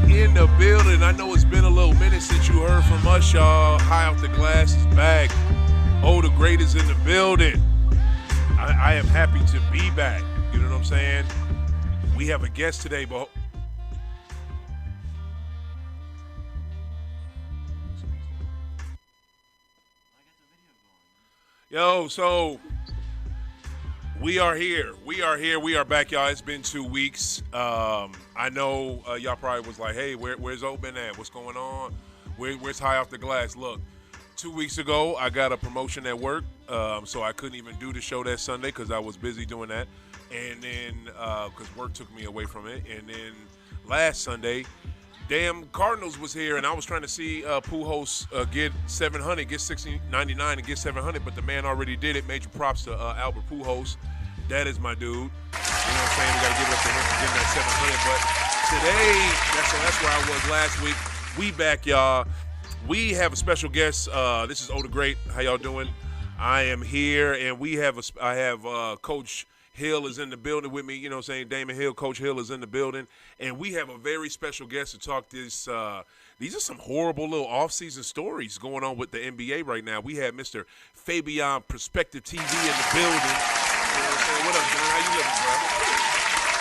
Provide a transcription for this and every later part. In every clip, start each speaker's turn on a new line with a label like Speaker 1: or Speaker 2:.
Speaker 1: in the building. I know it's been a little minute since you heard from us, y'all. High Off the Glass is back. Oh, the great is in the building. I am happy to be back. You know what I'm saying? We have a guest today, but yo, so we are here. We are back, y'all. It's been 2 weeks. I know y'all probably was like, hey, where's Open at? What's going on? Where's High Off the Glass? Look, 2 weeks ago, I got a promotion at work, so I couldn't even do the show that Sunday because I was busy doing that. And then, because work took me away from it. And then last Sunday, damn Cardinals was here, and I was trying to see Pujols get 700, get 60.99, and get 700, but the man already did it. Major props to Albert Pujols. That is my dude. You know what I'm saying? We got to give it up to him for getting that 700. But today, that's where I was last week. We back, y'all. We have a special guest. This is Oda Great. How y'all doing? I am here, and I have Coach Hill is in the building with me. You know what I'm saying? Damon Hill, Coach Hill is in the building. And we have a very special guest to talk this. These are some horrible little off-season stories going on with the NBA right now. We have Mr. Fabian PerspecTV in the building. You know what I'm saying? What up, John? How you living, bro?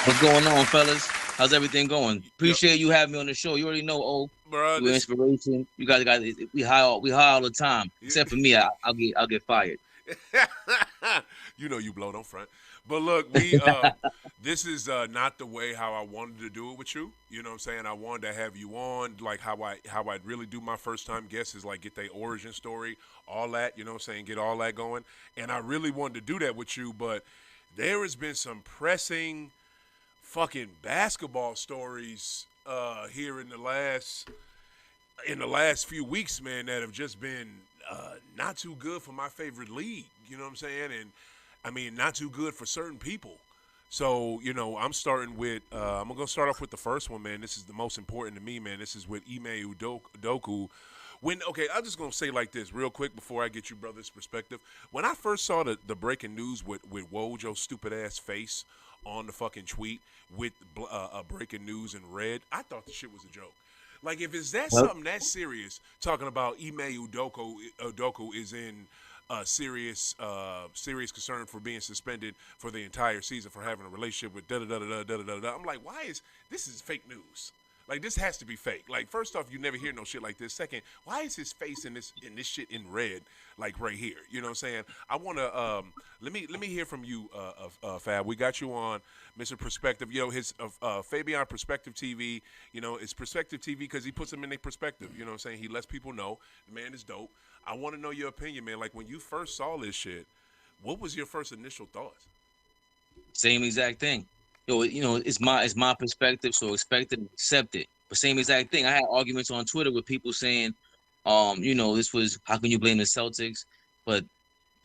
Speaker 2: What's going on, fellas? How's everything going? Appreciate you having me on the show. You already know,
Speaker 1: bro,
Speaker 2: you're inspiration. You guys got we high all the time. Except for me, I'll get fired.
Speaker 1: You know you blow, don't front. But look, this is not the way how I wanted to do it with you. You know what I'm saying? I wanted to have you on, like how I'd really do my first time guests is like get their origin story, all that, you know what I'm saying, get all that going. And I really wanted to do that with you, but there has been some pressing fucking basketball stories here in the last few weeks, man, that have just been not too good for my favorite league. You know what I'm saying? And I mean, not too good for certain people. So, you know, I'm starting with, I'm going to start off with the first one, man. This is the most important to me, man. This is with Ime Udoka. I'm just going to say like this real quick before I get you brother's perspective. When I first saw the breaking news with Wojo's stupid-ass face on the fucking tweet with breaking news in red, I thought the shit was a joke. Like, if it's something that serious, talking about Ime Udoka is in serious concern for being suspended for the entire season for having a relationship with da-da-da-da-da-da-da. I'm like, this is fake news. Like, this has to be fake. Like, first off, you never hear no shit like this. Second, why is his face in this shit in red, like right here? You know what I'm saying? I want to let me hear from you, Fab. We got you on, Mr. Perspective. You know, his Fabian PerspecTV. You know, it's PerspecTV because he puts them in their perspective. You know what I'm saying? He lets people know the man is dope. I want to know your opinion, man. Like, when you first saw this shit, what was your first initial thoughts?
Speaker 2: Same exact thing. You know, it's my perspective, so expect it and accept it. But same exact thing. I had arguments on Twitter with people saying, you know, this was, how can you blame the Celtics? But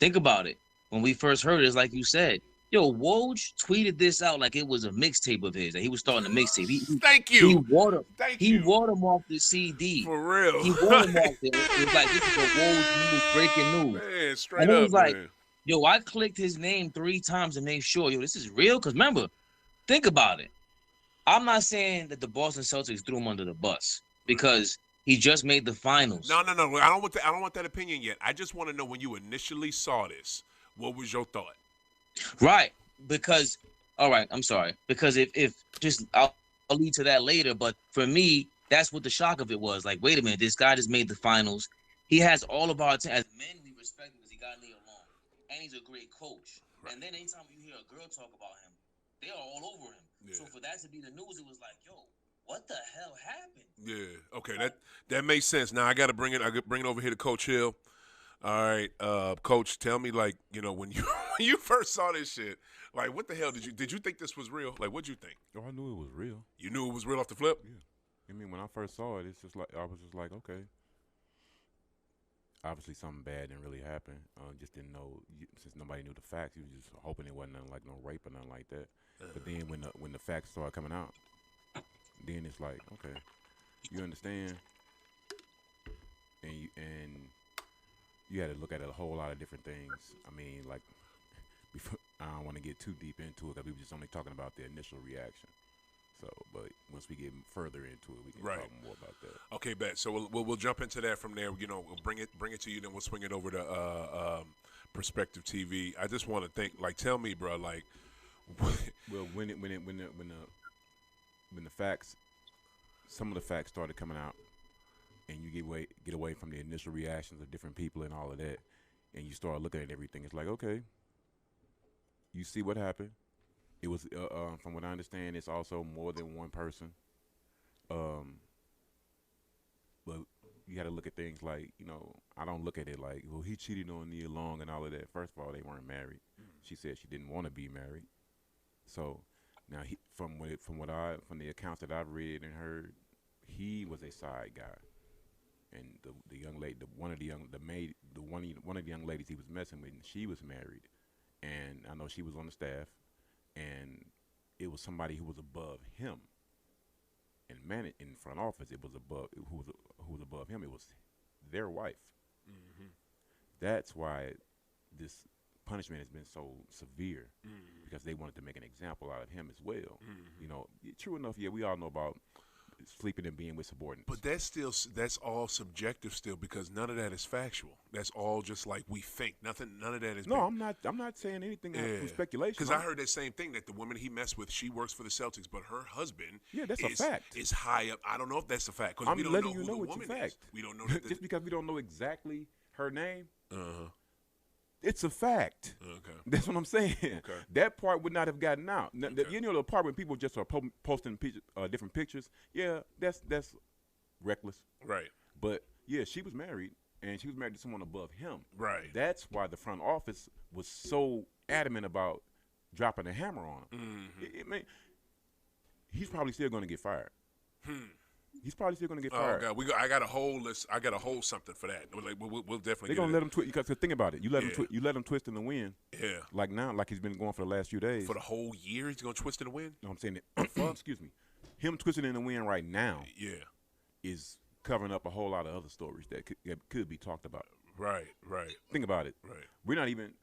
Speaker 2: think about it. When we first heard it, it's like you said, yo, Woj tweeted this out like it was a mixtape of his, that he was starting a mixtape.
Speaker 1: Thank you.
Speaker 2: He watermarked the CD.
Speaker 1: For real.
Speaker 2: He watermarked it. It was like, this is a Woj news, breaking news.
Speaker 1: Man, straight
Speaker 2: and it
Speaker 1: up,
Speaker 2: was like,
Speaker 1: man.
Speaker 2: Yo, I clicked his name 3 times to make sure, yo, this is real. Because remember, think about it. I'm not saying that the Boston Celtics threw him under the bus because he just made the finals.
Speaker 1: No. I don't want that opinion yet. I just want to know when you initially saw this, what was your thought?
Speaker 2: Right. Because, all right, I'm sorry. Because if just, I'll lead to that later. But for me, that's what the shock of it was. Like, wait a minute, this guy just made the finals. He has all of our attention. As men, we respect him because he got Neil Long. And he's a great coach. Right. And then anytime you hear a girl talk about him, they are all over him. Yeah. So for that to be the news, it was like, yo, what the hell happened?
Speaker 1: Yeah. Okay, that makes sense. Now I got to bring it over here to Coach Hill. All right, Coach, tell me, like, you know, when you first saw this shit, like, what the hell did you think this was real? Like, what'd you think?
Speaker 3: Oh, I knew it was real.
Speaker 1: You knew it was real off the flip?
Speaker 3: Yeah. I mean, when I first saw it, it's just like I was just like, okay. Obviously, something bad didn't really happen. Just didn't know, since nobody knew the facts. You was just hoping it wasn't nothing like no rape or nothing like that. But then when the facts started coming out, then it's like, okay, you understand, and you had to look at a whole lot of different things. I mean, like, before, I don't want to get too deep into it because we were just only talking about the initial reaction. So, but when once we get further into it, we can
Speaker 1: Right.
Speaker 3: talk more about that.
Speaker 1: Okay, bet. So we'll jump into that from there. You know, we'll bring it to you, then we'll swing it over to Perspective TV. I just want to think, like, tell me, bro, like,
Speaker 3: Well, when the facts, some of the facts started coming out, and you get away from the initial reactions of different people and all of that, and you start looking at everything. It's like, okay, you see what happened. It was, from what I understand, it's also more than one person. But you got to look at things like, you know, I don't look at it like, well, he cheated on Nia Long and all of that. First of all, they weren't married. She said she didn't want to be married. So now, from the accounts that I've read and heard, he was a side guy, and the young lady, one of the young ladies he was messing with, she was married, and I know she was on the staff, and it was somebody who was above him. In front office, it was who was above him. It was their wife.
Speaker 1: mm-hmm.
Speaker 3: That's why this punishment has been so severe, because they wanted to make an example out of him as well.
Speaker 1: Mm-hmm.
Speaker 3: You know, true enough, yeah, we all know about sleeping and being with subordinates.
Speaker 1: But that's all subjective still, because none of that is factual. That's all just like we think. None of that is.
Speaker 3: No, I'm not saying anything from speculation.
Speaker 1: Because I heard that same thing, that the woman he messed with, she works for the Celtics, but her husband,
Speaker 3: that's a fact.
Speaker 1: Is high up. I don't know if that's a fact, because
Speaker 3: I'm
Speaker 1: we don't
Speaker 3: letting
Speaker 1: know
Speaker 3: you
Speaker 1: who
Speaker 3: know
Speaker 1: the
Speaker 3: it's a
Speaker 1: woman
Speaker 3: fact.
Speaker 1: is. We don't know that
Speaker 3: Just because we don't know exactly her name.
Speaker 1: Uh-huh.
Speaker 3: It's a fact.
Speaker 1: Okay.
Speaker 3: That's what I'm saying.
Speaker 1: Okay.
Speaker 3: That part would not have gotten out. You know, the part when people just are posting different pictures. Yeah, that's reckless.
Speaker 1: Right.
Speaker 3: But yeah, she was married, and she was married to someone above him.
Speaker 1: Right.
Speaker 3: That's why the front office was so adamant about dropping a hammer on him.
Speaker 1: Mm-hmm.
Speaker 3: He's probably still going to get fired. He's probably still going to get fired.
Speaker 1: Oh God, I got a whole list. I got a whole something for that. We'll definitely.
Speaker 3: They're gonna let him twist. Because think about it, you let him twist in the wind.
Speaker 1: Yeah.
Speaker 3: Like now, like he's been going for the last few days.
Speaker 1: For the whole year, he's gonna twist in the wind.
Speaker 3: No, I'm saying excuse me, him twisting in the wind right now.
Speaker 1: Yeah.
Speaker 3: Is covering up a whole lot of other stories that could be talked about.
Speaker 1: Right.
Speaker 3: Think about it.
Speaker 1: Right.
Speaker 3: We're not even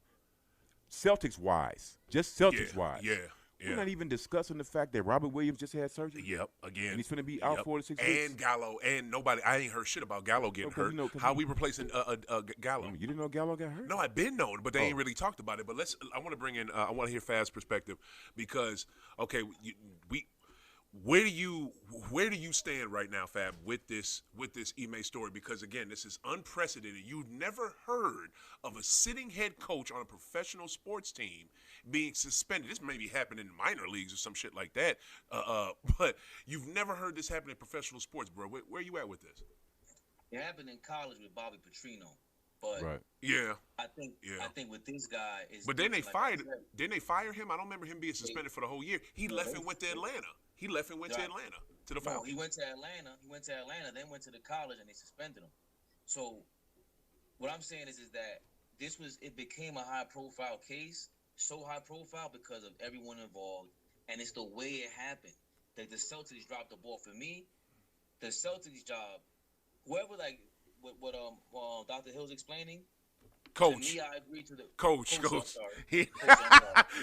Speaker 3: Celtics wise. Just Celtics wise.
Speaker 1: Yeah.
Speaker 3: We're not even discussing the fact that Robert Williams just had surgery.
Speaker 1: Yep. Again.
Speaker 3: And he's going to be out 4 to 6 weeks.
Speaker 1: And Gallo. And nobody. I ain't heard shit about Gallo getting hurt. How we replacing Gallo?
Speaker 3: You didn't know Gallo got hurt?
Speaker 1: No, I've been known, but they ain't really talked about it. But I want to bring in. I want to hear Fab's perspective, because where do you stand right now, Fab, with this Ime story? Because again, this is unprecedented. You've never heard of a sitting head coach on a professional sports team being suspended. This maybe happened in minor leagues or some shit like that. But you've never heard this happen in professional sports, bro. Where you at with this?
Speaker 2: It happened in college with Bobby Petrino, but
Speaker 3: right.
Speaker 1: Yeah.
Speaker 2: I think with this guy is.
Speaker 1: But then they fired. Didn't they fire him? I don't remember him being suspended for the whole year. He left and went to Atlanta. To Atlanta, to the Falcons.
Speaker 2: No, he went to Atlanta, then went to the college, and they suspended him. So what I'm saying is that it became a high-profile case, so high-profile because of everyone involved, and it's the way it happened. That the Celtics dropped the ball. For me, the Celtics job, whoever, like, what Dr. Hill's explaining,
Speaker 1: Coach.
Speaker 2: To me, I agree to the
Speaker 1: coach.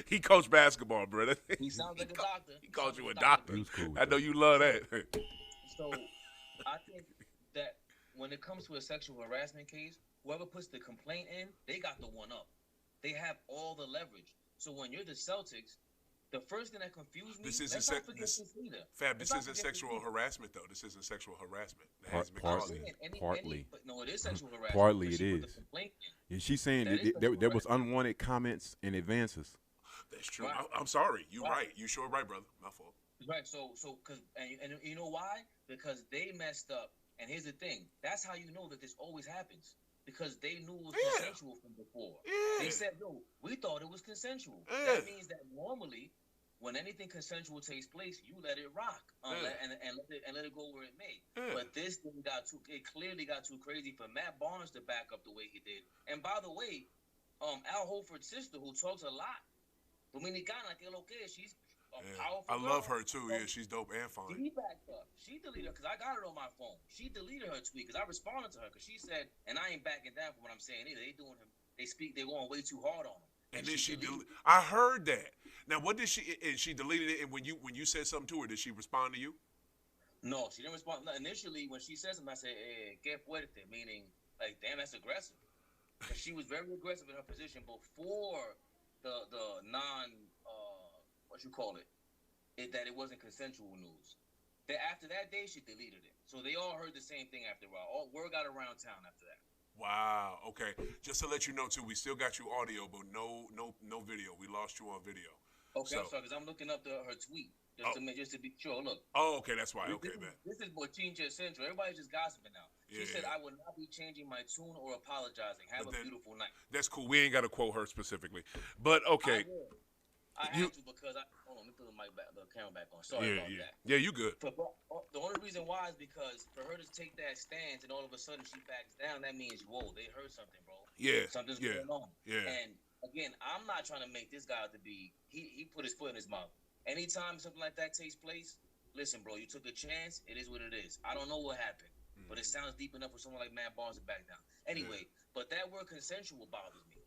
Speaker 1: He coached basketball, brother.
Speaker 2: He sounds like a doctor.
Speaker 1: He called you a doctor.
Speaker 3: Cool,
Speaker 1: I know you love that.
Speaker 2: So I think that when it comes to a sexual harassment case, whoever puts the complaint in, they got the one up. They have all the leverage. So when you're the Celtics, the first thing that confused me,
Speaker 1: this isn't sexual harassment, though. This isn't sexual harassment.
Speaker 3: Partly.
Speaker 2: But no, it is sexual harassment.
Speaker 3: Partly it is. And she's saying that there was unwanted comments and advances.
Speaker 1: That's true. Right. I'm sorry. You're right. You sure right, brother. My fault.
Speaker 2: Right. So, because and you know why? Because they messed up. And here's the thing. That's how you know that this always happens. Because they knew it was consensual from before. Yeah. They said, "Yo, we thought it was consensual." Yeah. That means that normally, when anything consensual takes place, you let it rock, and let it go where it may. Yeah. But this thing clearly got too crazy for Matt Barnes to back up the way he did. And by the way, Al Horford's sister, who talks a lot, Dominicana, que lo que, she's a powerful
Speaker 1: I
Speaker 2: girl.
Speaker 1: love her too. Yeah, she's dope and fine.
Speaker 2: She backed up. She deleted her because I got it on my phone. She deleted her tweet because I responded to her because she said, and I ain't backing down from what I'm saying either. They're going way too hard on him.
Speaker 1: And then she deleted. I heard that. Now, what did she? And she deleted it. And when you said something to her, did she respond to you?
Speaker 2: No, she didn't respond. No, initially, when she said something, I said, "Que fuerte," meaning like, damn, that's aggressive. Because she was very aggressive in her position before the non what you call that it wasn't consensual news. That after that day, she deleted it. So they all heard the same thing after a while. All word got around town after that.
Speaker 1: Wow. Okay. Just to let you know too, we still got you audio, but no video. We lost you on video.
Speaker 2: Okay,
Speaker 1: So,
Speaker 2: I'm sorry, because I'm looking up her tweet
Speaker 1: oh,
Speaker 2: just to be sure. Look.
Speaker 1: oh, okay, that's why. Okay, man.
Speaker 2: This is Bochincha Central. Everybody's just gossiping now. She said,
Speaker 1: Yeah.
Speaker 2: "I will not be changing my tune or apologizing. Have a beautiful night."
Speaker 1: That's cool. We ain't got to quote her specifically, but okay.
Speaker 2: I had to because hold on. Let me put the camera back on. Sorry about that.
Speaker 1: Yeah, you good.
Speaker 2: The only reason why is because for her to take that stance and all of a sudden she backs down, that means whoa, they heard something, bro.
Speaker 1: Yeah,
Speaker 2: something's going on.
Speaker 1: Yeah.
Speaker 2: And again, I'm not trying to make this guy out to be. He put his foot in his mouth. Anytime something like that takes place, listen, bro, you took a chance. It is what it is. I don't know what happened, but it sounds deep enough for someone like Matt Barnes to back down. Anyway, but that word consensual bothers me.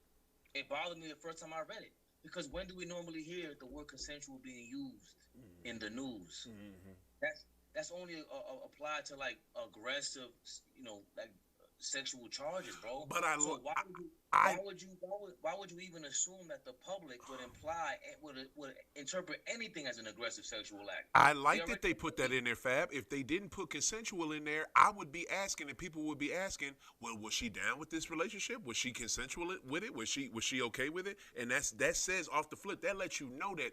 Speaker 2: It bothered me the first time I read it. Because when do we normally hear the word consensual being used in the news? That's only applied to like aggressive, like sexual charges, bro.
Speaker 1: But
Speaker 2: why would you even assume that the public would interpret anything as an aggressive sexual act?
Speaker 1: I like that they put that in there, Fab. If they didn't put consensual in there, I would be asking, and people would be asking, well, was she down with this relationship? Was she consensual with it? Was she okay with it? And that says off the flip, that lets you know that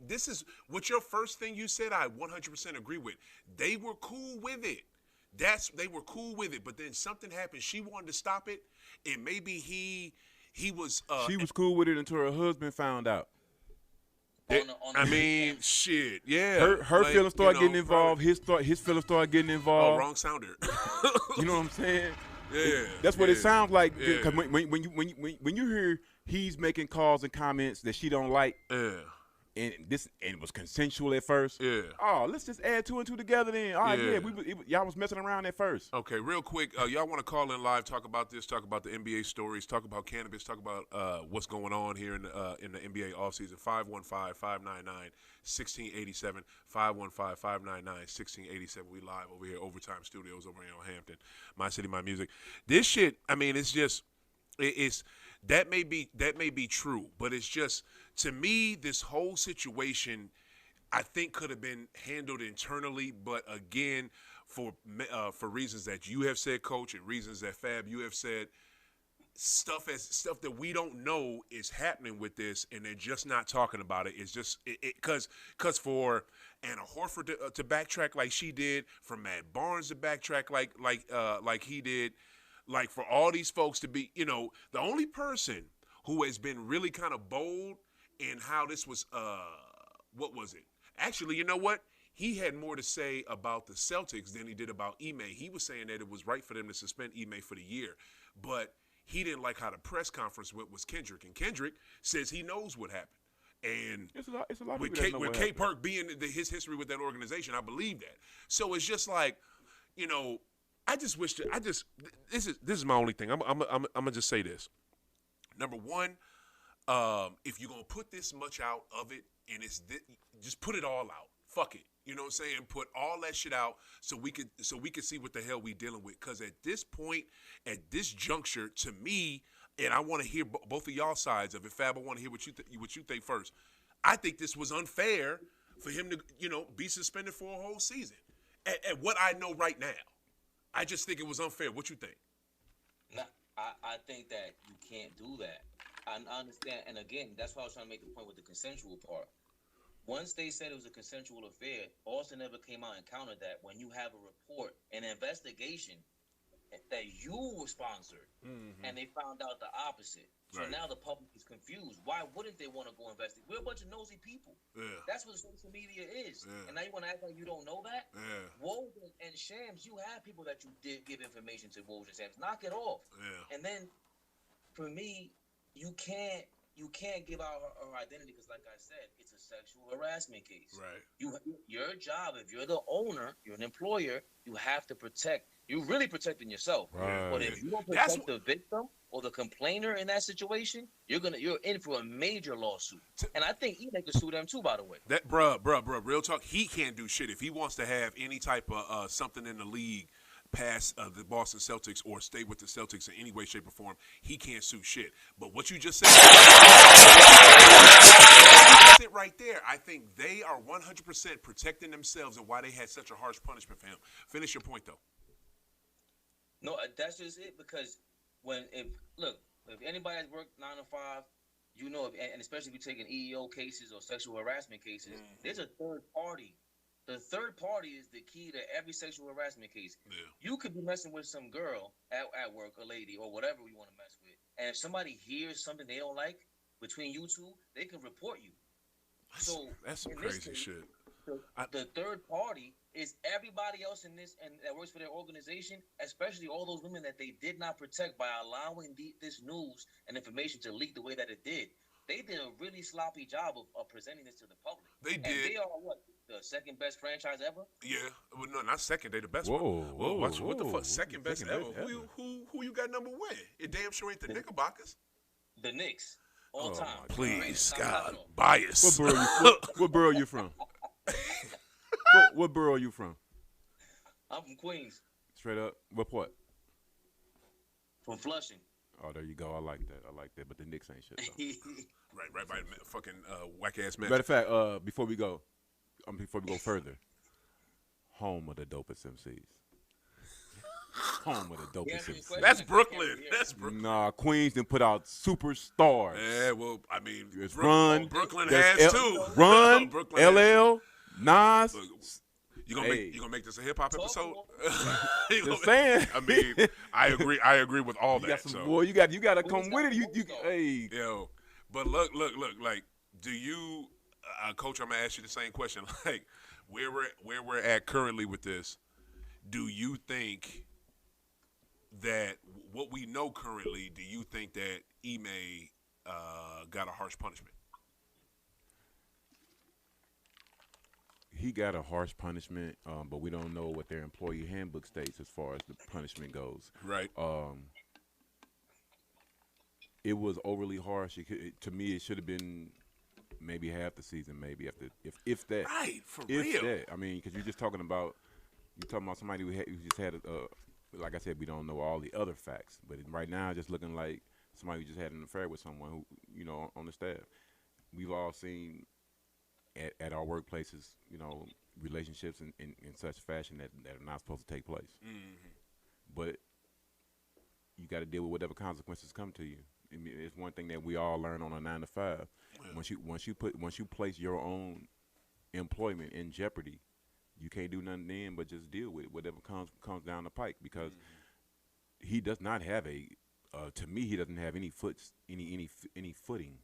Speaker 1: this is what your first thing you said. I 100% agree with. They were cool with it. They were cool with it, but then something happened. She wanted to stop it, and maybe he was.
Speaker 3: She was cool with it until her husband found out.
Speaker 1: Shit, yeah.
Speaker 3: Her feelings started getting involved. Probably. His feelings started getting involved.
Speaker 1: Oh, wrong sounder.
Speaker 3: You know what I'm saying?
Speaker 1: Yeah.
Speaker 3: That's what it sounds like. Because when you hear he's making calls and comments that she don't like. And it was consensual at first.
Speaker 1: Yeah.
Speaker 3: Oh, let's just add two and two together then. All right, y'all was messing around at first.
Speaker 1: Okay, real quick, y'all want to call in live, talk about this, talk about the NBA stories, talk about cannabis, talk about what's going on here in the NBA offseason. 515-599-1687. 515-599-1687. We live over here, Overtime Studios over here on Hampton. My City, My Music. This shit, I mean, it's just that may be true, but it's just, to me, this whole situation, I think, could have been handled internally. But again, for reasons that you have said, Coach, and reasons that Fab you have said, stuff that we don't know is happening with this, and they're just not talking about it. It's just because for Anna Horford to backtrack like she did, for Matt Barnes to backtrack like he did. Like, for all these folks to be, the only person who has been really kind of bold in how this was, what was it? Actually, you know what? He had more to say about the Celtics than he did about Ime. He was saying that it was right for them to suspend Ime for the year. But he didn't like how the press conference went was Kendrick. And Kendrick says he knows what happened. And
Speaker 3: it's a lot of
Speaker 1: with K Perk being his history with that organization, I believe that. So it's just like, I just wish that this is my only thing. I'm gonna just say this. Number one, if you're gonna put this much out of it, and just put it all out. Fuck it. You know what I'm saying? Put all that shit out so we could see what the hell we dealing with. Because at this point, at this juncture, to me, and I want to hear both of y'all sides of it. Fab, I want to hear what you think first. I think this was unfair for him to be suspended for a whole season. At what I know right now. I just think it was unfair. What you think?
Speaker 2: No, I think that you can't do that. I understand, and again, that's why I was trying to make the point with the consensual part. Once they said it was a consensual affair, Austin never came out and countered that. When you have a report, an investigation that you were sponsored, and they found out the opposite. So now the public is confused. Why wouldn't they want to go investigate? We're a bunch of nosy people.
Speaker 1: Yeah.
Speaker 2: That's what social media is.
Speaker 1: Yeah.
Speaker 2: And now you want to act like you don't know that?
Speaker 1: Yeah.
Speaker 2: Woj and Shams, you have people that you did give information to Woj and Shams. Knock it off.
Speaker 1: Yeah.
Speaker 2: And then, for me, you can't you can't give out her identity because, like I said, it's a sexual harassment case.
Speaker 1: Right.
Speaker 2: Your job, if you're the owner, you're an employer, you have to protect. You're really protecting yourself.
Speaker 3: Right.
Speaker 2: But if you don't
Speaker 1: That's
Speaker 2: protect the victim or the complainer in that situation, you're in for a major lawsuit. And I think eBay could sue them too. By the way,
Speaker 1: that, bruh, real talk. He can't do shit if he wants to have any type of something in the league past the Boston Celtics or stay with the Celtics in any way, shape, or form. He can't sue shit. But what you just said, right there, I think they are 100% protecting themselves and why they had such a harsh punishment for him. Finish your point though.
Speaker 2: no, that's just it. Because if anybody has worked 9 to 5, you know, and especially if you're taking EEO cases or sexual harassment cases, there's a third party. The third party is the key to every sexual harassment case.
Speaker 1: Yeah.
Speaker 2: You could be messing with some girl at work, a lady, or whatever you want to mess with. And if somebody hears something they don't like between you two, they can report you.
Speaker 1: That's some crazy shit.
Speaker 2: The third party is everybody else in this and that works for their organization, especially all those women that they did not protect by allowing this news and information to leak the way that it did. They did a really sloppy job of presenting this to the public.
Speaker 1: They did.
Speaker 2: And they are what? The second best franchise ever?
Speaker 1: Yeah. Well, no, not second. They the best
Speaker 3: Whoa,
Speaker 1: one.
Speaker 3: whoa,
Speaker 1: What the
Speaker 3: whoa.
Speaker 1: fuck? Second best ever. Who you got number one? It damn sure ain't the Knickerbockers.
Speaker 2: The Knicks. All time.
Speaker 1: Please, God. Bias.
Speaker 3: What borough you from? What borough you from?
Speaker 2: I'm from Queens.
Speaker 3: Straight up. What part?
Speaker 2: From Flushing.
Speaker 3: Oh, there you go. I like that. But the Knicks ain't shit though.
Speaker 1: Right by fucking whack ass man.
Speaker 3: Matter of fact, before we go further, home of the dopest MCs. Home of the dopest MCs.
Speaker 1: That's Brooklyn.
Speaker 3: Nah, Queens done put out superstars.
Speaker 1: Yeah, well, I mean,
Speaker 3: It's Run.
Speaker 1: Brooklyn has too.
Speaker 3: Run.
Speaker 1: Brooklyn
Speaker 3: LL. Nas.
Speaker 1: Look, you gonna make this a hip hop episode?
Speaker 3: Just saying.
Speaker 1: I mean, I agree with all
Speaker 3: You got
Speaker 1: that.
Speaker 3: some,
Speaker 1: So.
Speaker 3: boy, you got to come with it. Hey.
Speaker 1: Yo, but look, like, do you, Coach? I'm gonna ask you the same question. Like, where we're at currently with this, do you think that what we know currently? Do you think that Ime got a harsh punishment?
Speaker 3: He got a harsh punishment, but we don't know what their employee handbook states as far as the punishment goes.
Speaker 1: Right.
Speaker 3: It was overly harsh. To me, it should have been maybe half the season, maybe if that.
Speaker 1: Right, for
Speaker 3: if
Speaker 1: real.
Speaker 3: That. I mean, because you're talking about somebody who just had like I said, we don't know all the other facts, but right now, just looking like somebody who just had an affair with someone who on the staff. We've all seen at our workplaces, relationships in such fashion that are not supposed to take place.
Speaker 1: Mm-hmm.
Speaker 3: But you got to deal with whatever consequences come to you. I mean, it's one thing that we all learn on a 9 to 5. Yeah. Once you place your own employment in jeopardy, you can't do nothing then but just deal with it, whatever comes down the pike. Because he does not have to me, he doesn't have any footing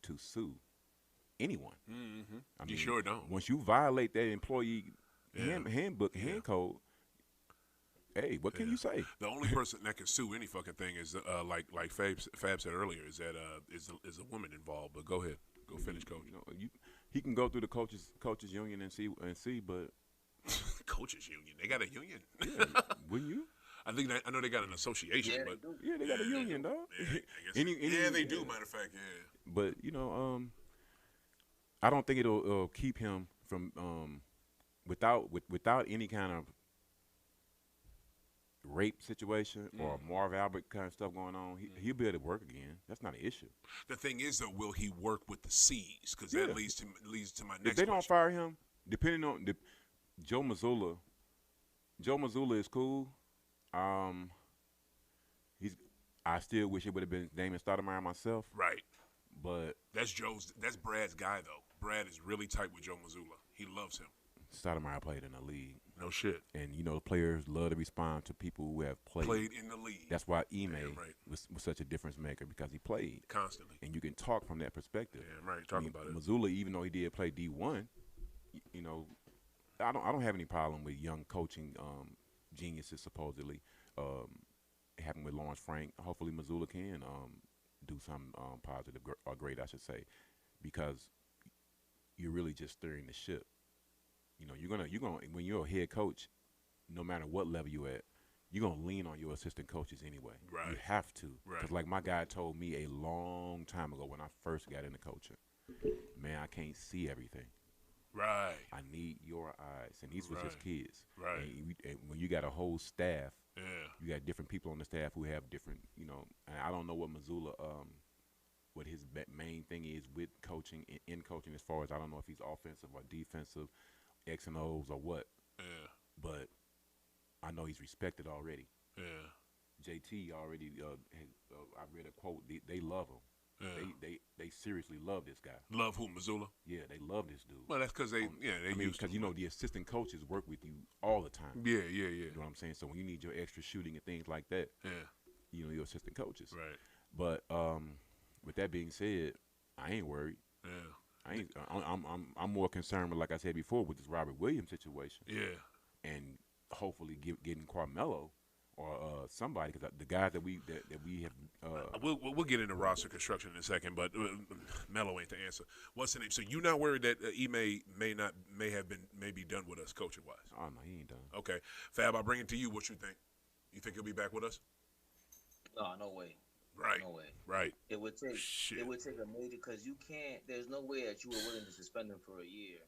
Speaker 3: to sue anyone.
Speaker 1: Mm-hmm.
Speaker 3: I mean,
Speaker 1: you sure don't.
Speaker 3: Once you violate that employee handbook, hand code, hey, what can you say?
Speaker 1: The only person that can sue any fucking thing is like Fab said earlier is that is a woman involved. But go ahead, go finish, Coach.
Speaker 3: He can go through the coaches union and see, but
Speaker 1: coaches union, they got a union.
Speaker 3: Yeah, wouldn't you?
Speaker 1: I know they got an association, but
Speaker 3: they got a union, dog.
Speaker 1: Yeah, they do. Matter of fact, yeah.
Speaker 3: But I don't think it'll keep him from without any kind of rape situation or Marv Albert kind of stuff going on. He'll be able to work again. That's not an issue.
Speaker 1: The thing is, though, will he work with the C's? Because that leads to my next.
Speaker 3: If they don't
Speaker 1: question.
Speaker 3: fire him, depending on Joe Mazzulla is cool. I still wish it would have been Damon Stoudemire myself.
Speaker 1: Right.
Speaker 3: But
Speaker 1: that's Brad's guy, though. Brad is really tight with Joe Mazzulla. He loves him.
Speaker 3: Stoudemire played in the league.
Speaker 1: No shit.
Speaker 3: And players love to respond to people who have played
Speaker 1: in the league.
Speaker 3: That's why Ime was such a difference maker, because he played
Speaker 1: constantly.
Speaker 3: And you can talk from that perspective.
Speaker 1: Yeah, right. Talk about it.
Speaker 3: Mazzulla, even though he did play D1, I don't have any problem with young coaching geniuses supposedly. Happened with Lawrence Frank. Hopefully Mazzulla can do something positive or great, I should say, because you're really just steering the ship. You know, you're gonna when you're a head coach, no matter what level you at, you're gonna lean on your assistant coaches anyway.
Speaker 1: Right.
Speaker 3: You have to,
Speaker 1: Right.
Speaker 3: because like my guy told me a long time ago when I first got into coaching, man, I can't see everything.
Speaker 1: Right.
Speaker 3: I need your eyes, and these was his
Speaker 1: Right.
Speaker 3: kids.
Speaker 1: Right.
Speaker 3: And when you got a whole staff,
Speaker 1: Yeah.
Speaker 3: you got different people on the staff who have different, And I don't know what Missoula, what his main thing is with coaching in coaching, as far as I don't know if he's offensive or defensive, X and O's or what.
Speaker 1: Yeah.
Speaker 3: But I know he's respected already.
Speaker 1: Yeah.
Speaker 3: JT already. I read a quote. They love him.
Speaker 1: Yeah.
Speaker 3: They seriously love this guy.
Speaker 1: Love who, Missoula?
Speaker 3: Yeah, they love this dude.
Speaker 1: Well, that's because they used to.
Speaker 3: Because the assistant coaches work with you all the time.
Speaker 1: Yeah.
Speaker 3: You know what I'm saying? So when you need your extra shooting and things like that,
Speaker 1: Yeah.
Speaker 3: your assistant coaches.
Speaker 1: Right.
Speaker 3: But with that being said, I ain't worried.
Speaker 1: Yeah.
Speaker 3: I'm more concerned with, like I said before, with this Robert Williams situation.
Speaker 1: Yeah.
Speaker 3: And hopefully getting Carmelo or somebody, because the guys that we have.
Speaker 1: We'll get into roster construction in a second, but Melo ain't the answer. What's the name? So you not worried that may be done with us coaching wise?
Speaker 3: Oh no, he ain't done.
Speaker 1: Okay, Fab, I'll bring it to you. What you think? You think he'll be back with us?
Speaker 2: No way.
Speaker 1: Right.
Speaker 2: No way.
Speaker 1: Right.
Speaker 2: It would take
Speaker 1: Shit.
Speaker 2: It would take a major, because you can't. There's no way that you were willing to suspend him for a year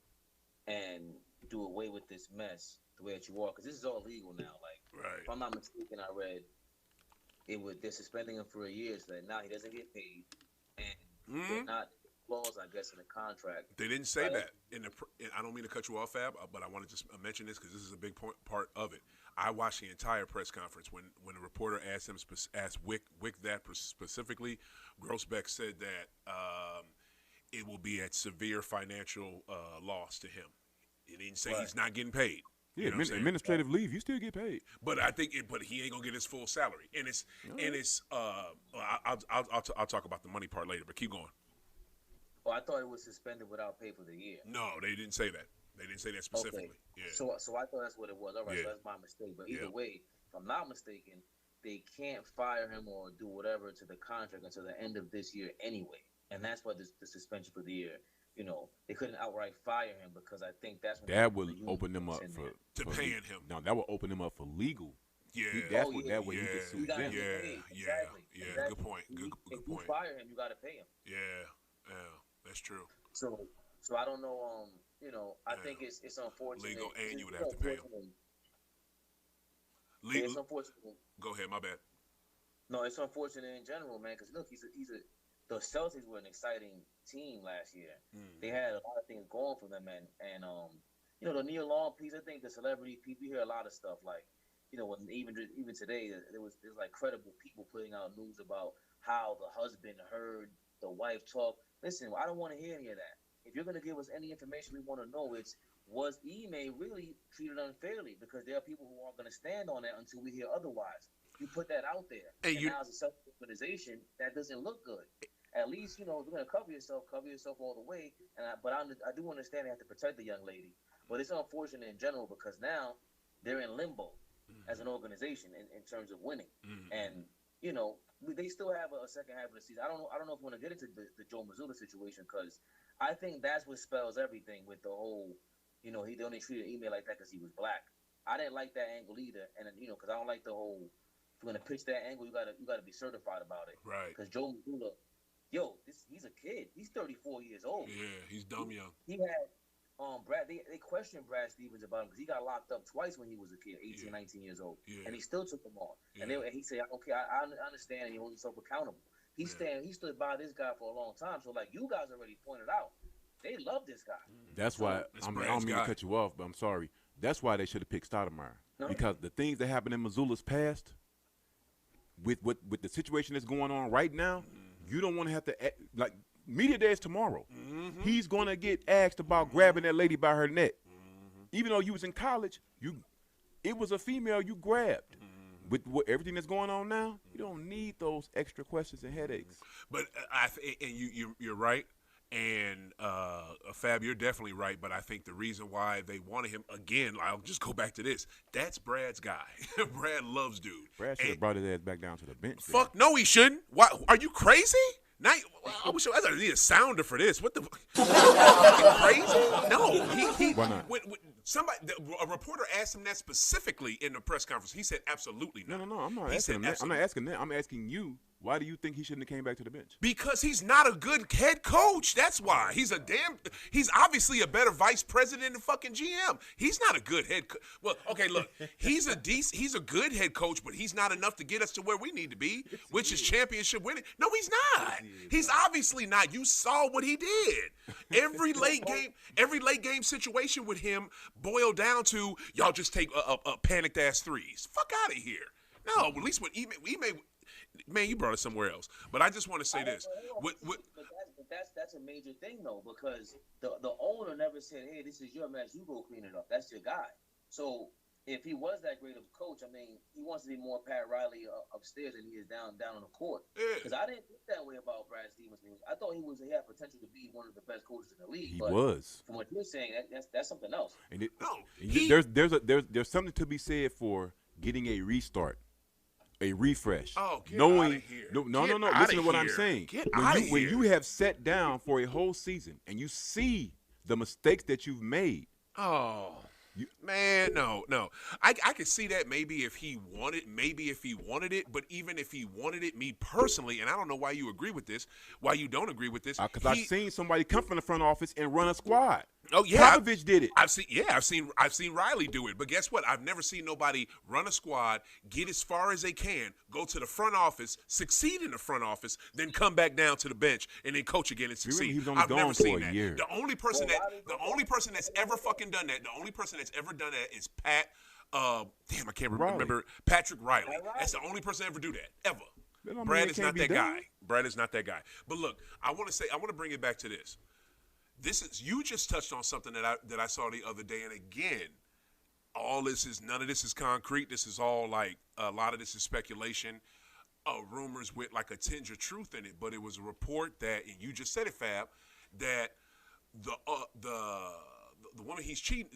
Speaker 2: and do away with this mess the way that you are, because this is all legal now. Like,
Speaker 1: Right.
Speaker 2: if I'm not mistaken, I read they're suspending him for a year, so that now he doesn't get paid, and they're not clause, I guess, in the contract.
Speaker 1: They didn't say that I don't mean to cut you off, Fab, but I want to just mention this because this is a big part of it. I watched the entire press conference when a reporter asked Wick that specifically. Grossbeck said that it will be at severe financial loss to him. He didn't say he's not getting paid.
Speaker 3: Yeah, administrative leave, you still get paid.
Speaker 1: But I think, but he ain't gonna get his full salary, and it's I'll talk about the money part later. But keep going.
Speaker 2: Well, I thought it was suspended without pay for the year.
Speaker 1: No, they didn't say that. They didn't say that specifically.
Speaker 2: Okay.
Speaker 1: Yeah.
Speaker 2: So I thought that's what it was. All right, so that's my mistake. But either way, if I'm not mistaken, they can't fire him or do whatever to the contract until the end of this year anyway. And that's why the suspension for the year. They couldn't outright fire him, because I think that's when
Speaker 3: that would open them up for
Speaker 1: paying him.
Speaker 3: No, that would open them up for legal.
Speaker 1: Yeah,
Speaker 3: that way he can sue them.
Speaker 1: Yeah. Good point. Good
Speaker 2: if
Speaker 1: point.
Speaker 2: you fire him, you got to pay him.
Speaker 1: Yeah, that's true.
Speaker 2: So I don't know. I think it's unfortunate.
Speaker 1: Legal, and you would have to pay him. Legal.
Speaker 2: It's unfortunate.
Speaker 1: Go ahead. My bad.
Speaker 2: No, it's unfortunate in general, man. Because look, the Celtics were an exciting team last year. They had a lot of things going for them, and the Neil Long piece. I think the celebrity people, you hear a lot of stuff like, when even today there's like credible people putting out news about how the husband heard the wife talk. Listen, I don't want to hear any of that. If you're going to give us any information, we want to know was Ime really treated unfairly? Because there are people who aren't going to stand on that until we hear otherwise. You put that out there, and now as a self-organization, that doesn't look good. At least, if you're going to cover yourself all the way. But I do understand they have to protect the young lady. But it's unfortunate in general, because now they're in limbo as an organization in terms of winning. And, they still have a second half of the season. I don't know if we want to get into the Joe Mazzulla situation, because I think that's what spells everything with the whole, he only treated Ime like that because he was black. I didn't like that angle either. And, because I don't like the whole, if you're going to pitch that angle, you gotta be certified about it.
Speaker 1: Right.
Speaker 2: Because Joe Mazzulla, he's a kid. He's 34 years old.
Speaker 1: Yeah, he's dumb young.
Speaker 2: He had they questioned Brad Stevens about him because he got locked up twice when he was a kid, 18, 19 years old, and he still took them on. And he said, "Okay, I understand," and he holds himself accountable. He stood by this guy for a long time. So, like you guys already pointed out, they love this guy.
Speaker 3: That's why I don't mean to cut you off, but I'm sorry. That's why they should have picked Stoudemire, because the things that happened in Missoula's past, with the situation that's going on right now, you don't want to have to media day is tomorrow. He's gonna get asked about grabbing that lady by her neck, even though you was in college. It was a female you grabbed. With everything that's going on now, you don't need those extra questions and headaches.
Speaker 1: But you're right, And Fab, you're definitely right, but I think the reason why they wanted him again, I'll just go back to this. That's Brad's guy. Brad loves dude.
Speaker 3: Brad should have brought his ass back down to the bench.
Speaker 1: Fuck no, he shouldn't. Why? Are you crazy? Now, I wish I need a sounder for this. What the? Crazy? No, he.
Speaker 3: Why not?
Speaker 1: When a reporter asked him that specifically in the press conference. He said absolutely not.
Speaker 3: No. I'm not asking him that. I'm not asking that. I'm asking you. Why do you think he shouldn't have came back to the bench?
Speaker 1: Because he's not a good head coach. That's why. He's obviously a better vice president than fucking GM. He's not a good head coach. Well, okay, look. He's a good head coach, but he's not enough to get us to where we need to be, which is championship winning. No, he's not. He's obviously not. You saw what he did. Every late game situation with him boiled down to y'all just take a panicked ass threes. Fuck out of here. No, at least when Ime man, you brought it somewhere else. But I just want to say this.
Speaker 2: But that's a major thing, though, because the owner never said, hey, this is your mess. You go clean it up. That's your guy. So if he was that great of a coach, I mean, he wants to be more Pat Riley upstairs than he is down on the court. Because I didn't think that way about Brad Stevens. I thought he had potential to be one of the best coaches in the league.
Speaker 3: He was.
Speaker 2: From what you're saying, that's something else.
Speaker 3: And there's something to be said for getting a restart. A refresh.
Speaker 1: Oh, get out of here.
Speaker 3: No. Listen to what I'm saying. When you have sat down for a whole season and you see the mistakes that you've made.
Speaker 1: Oh, man, no. I could see that maybe if he wanted it, but even if he wanted it, me personally, and I don't know why you agree with this, why you don't agree with this.
Speaker 3: Because I've seen somebody come from the front office and run a squad.
Speaker 1: Oh yeah,
Speaker 3: Popovich did it.
Speaker 1: I've seen Riley do it, but guess what? I've never seen nobody run a squad, get as far as they can, go to the front office, succeed in the front office, then come back down to the bench and then coach again and succeed.
Speaker 3: He was only
Speaker 1: I've
Speaker 3: gone
Speaker 1: never
Speaker 3: for
Speaker 1: seen
Speaker 3: a
Speaker 1: that.
Speaker 3: year.
Speaker 1: The only person that's ever fucking done that, the only person that's ever done that is Pat. I can't remember Patrick Riley. That's the only person to ever do that ever. Brad is not that guy. Brad is not that guy. But look, I want to bring it back to this. You just touched on something that I saw the other day, and again, none of this is concrete. This is all like a lot of this is speculation, rumors with like a tinge of truth in it. But it was a report that, and you just said it, Fab, that the woman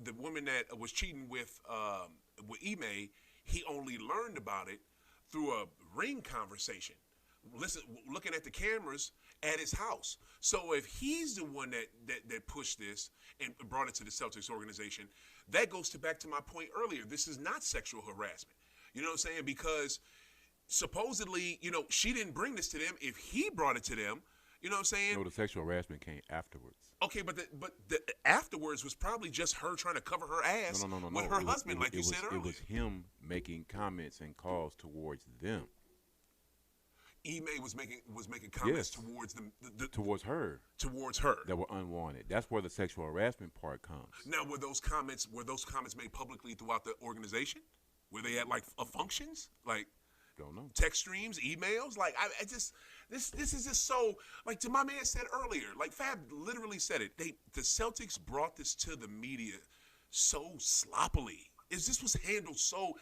Speaker 1: the woman that was cheating with Ime, he only learned about it through a ring conversation. Looking at the cameras at his house. So if he's the one that pushed this and brought it to the Celtics organization, that goes back to my point earlier. This is not sexual harassment. You know what I'm saying? Because supposedly, she didn't bring this to them. If he brought it to them, you know what I'm saying?
Speaker 3: No, the sexual harassment came afterwards.
Speaker 1: Okay, but the afterwards was probably just her trying to cover her ass with her husband, like you said earlier.
Speaker 3: It was him making comments and calls towards them.
Speaker 1: Ime was making comments towards
Speaker 3: towards her that were unwanted. That's where the sexual harassment part comes.
Speaker 1: Now, were those comments made publicly throughout the organization? Were they at like functions, like
Speaker 3: don't know,
Speaker 1: text streams, emails? Like I just this is just so like to my man said earlier. Like Fab literally said it. The Celtics brought this to the media so sloppily. This was handled so,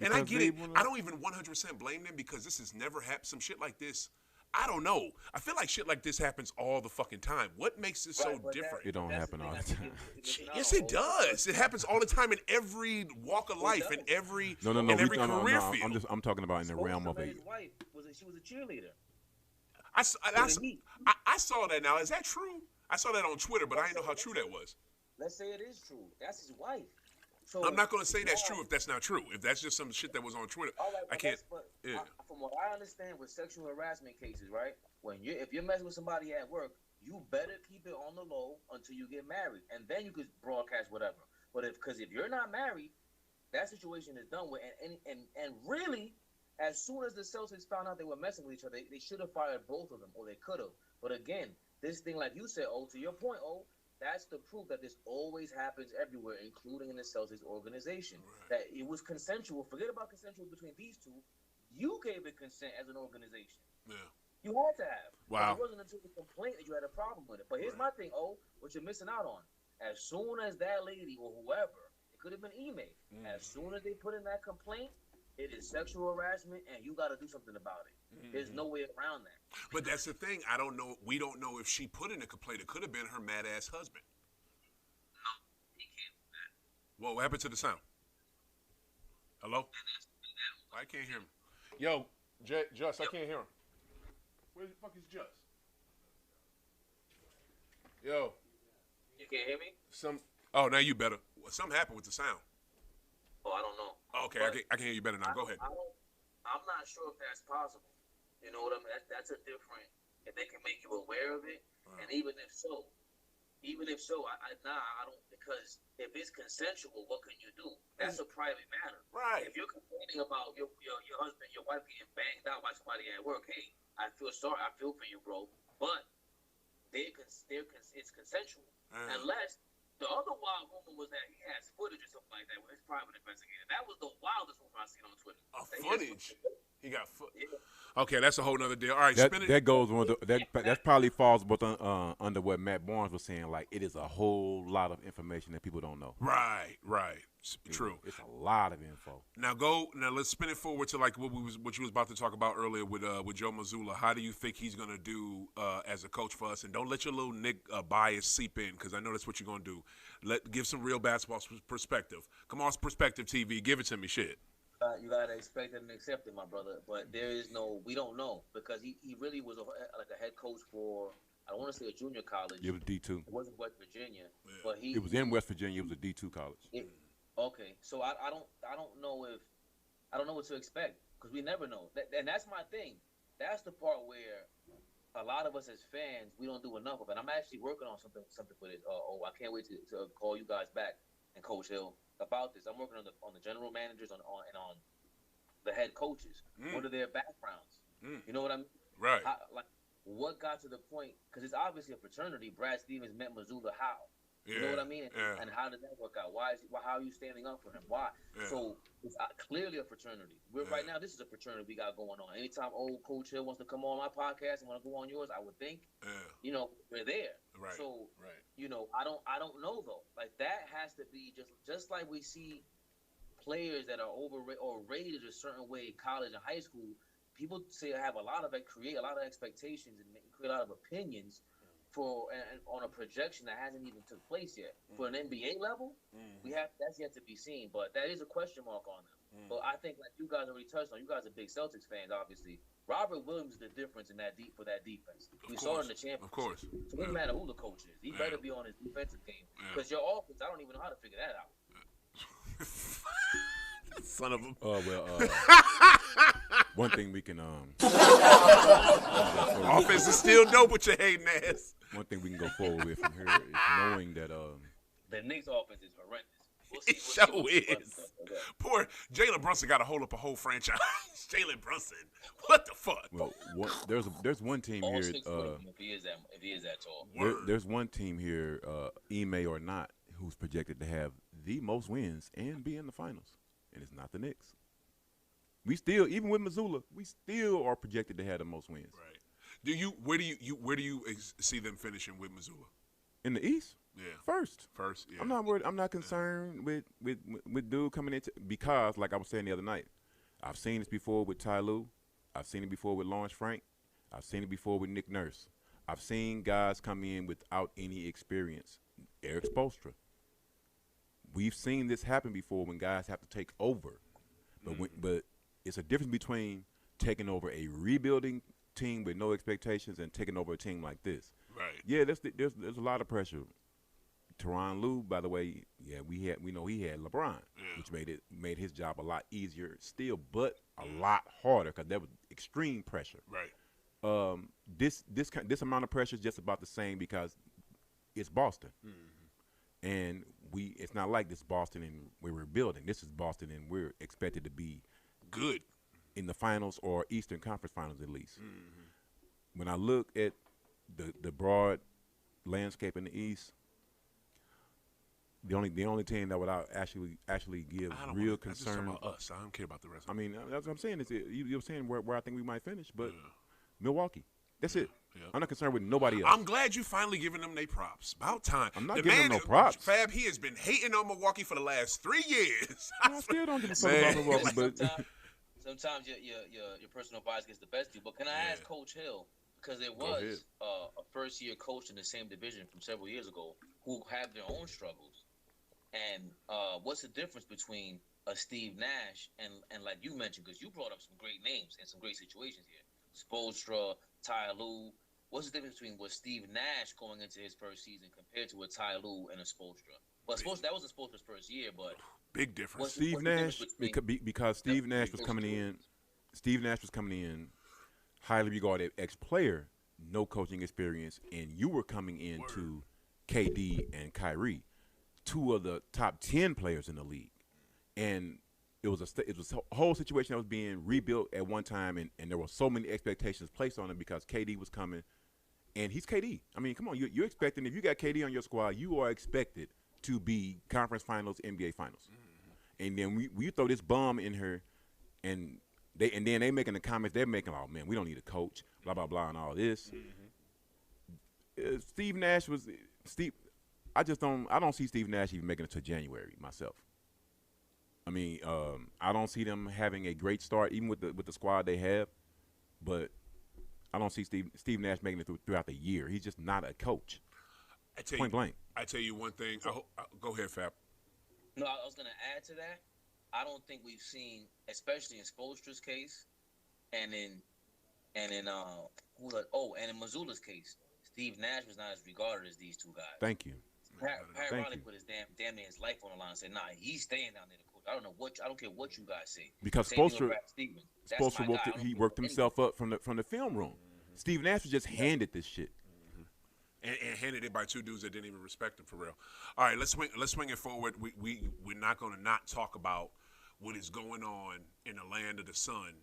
Speaker 1: and I get it. I don't even 100% blame them because this has never happened. Some shit like this, I don't know. I feel like shit like this happens all the fucking time. What makes this so different?
Speaker 3: It don't happen all the time.
Speaker 1: Yes, it does. It happens all the time in every walk of life, in every career field.
Speaker 3: I'm talking about in the realm of a.
Speaker 2: His wife she was a cheerleader.
Speaker 1: I saw that. Now, is that true? I saw that on Twitter, but I didn't know how true that was.
Speaker 2: Let's say it is true. That's his wife. So,
Speaker 1: I'm not going to say that's true if that's not true. If that's just some shit that was on Twitter, I can't.
Speaker 2: From what I understand with sexual harassment cases, right? If you're messing with somebody at work, you better keep it on the low until you get married, and then you could broadcast whatever. But if you're not married, that situation is done with. And really, as soon as the Celtics found out they were messing with each other, they should have fired both of them, or they could have. But again, this thing, like you said, to your point, that's the proof that this always happens everywhere, including in the Celtics organization. Right. That it was consensual. Forget about consensual between these two. You gave it consent as an organization. Yeah. You had to have.
Speaker 1: Wow.
Speaker 2: It wasn't until the complaint that you had a problem with it. But here's my thing, what you're missing out on. As soon as that lady or whoever, it could have been Ime, as soon as they put in that complaint, It is sexual harassment, and you got to do something about it. There's no way around that.
Speaker 1: But that's the thing. I don't know. We don't know if she put in a complaint. It could have been her mad ass husband.
Speaker 2: No, he can't do that.
Speaker 1: Well, what happened to the sound? Hello? I can't hear him. Yo, Just, I can't hear him. Where the fuck is Just? Yo.
Speaker 2: You can't hear me?
Speaker 1: Oh, now you better. Something happened with the sound.
Speaker 2: Oh, I don't know.
Speaker 1: Okay, I can hear you better now. Go ahead.
Speaker 2: I'm not sure if that's possible. You know what I mean? That's a different. If they can make you aware of it, and even if so, I don't, because if it's consensual, what can you do? That's a private matter.
Speaker 1: Right.
Speaker 2: If you're complaining about your husband, your wife getting banged out by somebody at work, hey, I feel sorry. I feel for you, bro. But it's consensual, unless. The other wild rumor was that he has footage or something like that with his private investigator. That was the wildest rumor I've seen on Twitter.
Speaker 1: Footage? He got footage. Yeah. Okay, that's a whole nother deal. All right,
Speaker 3: that goes on. That probably falls both under what Matt Barnes was saying. Like, it is a whole lot of information that people don't know.
Speaker 1: Right. True.
Speaker 3: It's a lot of info.
Speaker 1: Now let's spin it forward to like what you was about to talk about earlier with Joe Mazzulla. How do you think he's gonna do as a coach for us? And don't let your little Nick bias seep in, because I know that's what you're gonna do. Give some real basketball perspective. Come on, Perspective TV, give it to me, shit.
Speaker 2: You gotta expect it and accept it, my brother. But we don't know, because he really was a head coach for, I don't want to say a junior college.
Speaker 3: It was D2.
Speaker 2: It wasn't West Virginia, but
Speaker 3: it was in West Virginia. It was a D2 college.
Speaker 2: Okay, so I don't know what to expect, because we never know. And that's my thing. That's the part where a lot of us as fans, we don't do enough of it. I'm actually working on something for this. I can't wait to call you guys back and Coach Hill about this. I'm working on the general managers and on the head coaches. What are their backgrounds? You know what I mean?
Speaker 1: Right.
Speaker 2: What got to the point? Because it's obviously a fraternity. Brad Stevens met Mazzulla how? You know what I mean? And how did that work out? How are you standing up for him? Why? Yeah. So it's clearly a fraternity. Right now, this is a fraternity we got going on. Anytime old Coach Hill wants to come on my podcast and want to go on yours, I would think, we're there.
Speaker 1: Right.
Speaker 2: So, I don't know though. Like, that has to be just like we see players that are overrated or rated a certain way in college and high school. People create a lot of expectations and create a lot of opinions on a projection that hasn't even took place yet. For an NBA level, that's yet to be seen, but that is a question mark on them. But I think, like you guys already touched on, you guys are big Celtics fans, obviously. Robert Williams is the difference in for that defense. We saw it in the championship.
Speaker 1: Of course.
Speaker 2: So it doesn't matter who the coach is. He better be on his defensive game, because your offense, I don't even know how to figure that out.
Speaker 1: Son of a.
Speaker 3: One thing we can
Speaker 1: offense is still dope with your hating ass.
Speaker 3: One thing we can go forward with from here is knowing that
Speaker 2: the Knicks offense is horrendous.
Speaker 1: It sure is. Poor Jalen Brunson got to hold up a whole franchise. Jalen Brunson, what the fuck?
Speaker 3: Well, there's one team here.
Speaker 2: If he is that tall.
Speaker 3: There's one team here, Ime or not, who's projected to have the most wins and be in the finals, and it's not the Knicks. We still, even with Mazzulla, we still are projected to have the most wins.
Speaker 1: Right. Where do you see them finishing with Mazzulla?
Speaker 3: In the East?
Speaker 1: Yeah.
Speaker 3: First.
Speaker 1: Yeah.
Speaker 3: I'm not worried. I'm not concerned with dude coming into, because, like I was saying the other night, I've seen this before with Ty Lue. I've seen it before with Lawrence Frank. I've seen it before with Nick Nurse. I've seen guys come in without any experience. Eric Spoelstra. We've seen this happen before when guys have to take over. But it's a difference between taking over a rebuilding team with no expectations and taking over a team like this.
Speaker 1: Right.
Speaker 3: Yeah, there's a lot of pressure. Tyronn Lue, by the way, we know he had LeBron, which made his job a lot easier still, but a lot harder, because there was extreme pressure.
Speaker 1: Right.
Speaker 3: This amount of pressure is just about the same, because it's Boston, and it's not like this Boston and we're building. This is Boston and we're expected to be
Speaker 1: good
Speaker 3: in the finals or Eastern Conference Finals at least. When I look at the broad landscape in the East, the only team that would actually give real concern.
Speaker 1: About us. I don't care about the rest.
Speaker 3: I mean, that's what I'm saying. You're saying where I think we might finish, but Milwaukee. That's it. Yeah. I'm not concerned with nobody else.
Speaker 1: I'm glad you finally giving them their props. About time.
Speaker 3: I'm not giving them no props.
Speaker 1: Fab, he has been hating on Milwaukee for the last 3 years.
Speaker 3: I still don't give a fuck about Milwaukee, but
Speaker 2: sometimes your personal bias gets the best of you. But can I ask Coach Hill, because there was a first-year coach in the same division from several years ago who have their own struggles, and what's the difference between a Steve Nash and like you mentioned, because you brought up some great names and some great situations here, Spoelstra, Ty Lue. What's the difference between what Steve Nash going into his first season compared to a Ty Lue and a Spoelstra? Well, that wasn't Spoelstra's first year, but
Speaker 1: big difference.
Speaker 3: Steve Nash, because Steve Nash was coming in. Steve Nash was coming in, highly regarded ex-player, no coaching experience, and you were coming into KD and Kyrie, two of the top 10 players in the league. And it was a whole situation that was being rebuilt at one time, and there were so many expectations placed on him because KD was coming, and he's KD. I mean, come on, you're expecting, if you got KD on your squad, you are expected to be conference finals, NBA finals. And then we throw this bum in her, and then they making the comments they're making, oh man, we don't need a coach, blah blah blah, and all this. Steve Nash was Steve. I don't see Steve Nash even making it to January myself. I mean, I don't see them having a great start, even with the squad they have. But I don't see Steve Nash making it throughout the year. He's just not a coach. Point blank.
Speaker 1: I tell you one thing. Go ahead, Fab.
Speaker 2: No, I was going to add to that. I don't think we've seen, especially in Spoelstra's case, and in Mazzulla's case, Steve Nash was not as regarded as these two guys.
Speaker 3: Thank you.
Speaker 2: Pat Riley put his damn near his life on the line and said, "Nah, he's staying down there to coach. I don't care what you guys say."
Speaker 3: Because Spoelstra worked himself up from the film room. Steve Nash was just handed this shit.
Speaker 1: And handed it by two dudes that didn't even respect him, for real. All right, let's swing it forward. We're not going to not talk about what is going on in the land of the sun,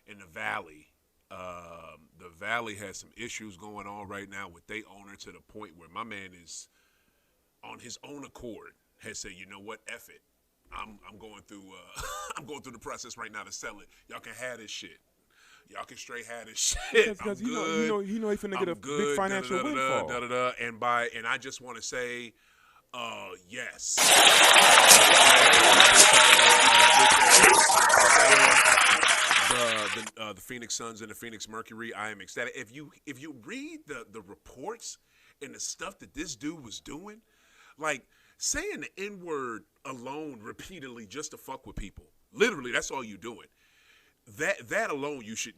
Speaker 1: in the valley. The valley has some issues going on right now with their owner, to the point where my man is on his own accord has said, you know what, F it. I'm going through I'm going through the process right now to sell it. Y'all can have this shit. Y'all can straight have this shit.
Speaker 3: Because he finna get a big financial windfall.
Speaker 1: And I just want to say, yes. The Phoenix Suns and the Phoenix Mercury, I am ecstatic. If you read the reports and the stuff that this dude was doing, like saying the N-word alone repeatedly just to fuck with people, literally, that's all you doing. That alone, you should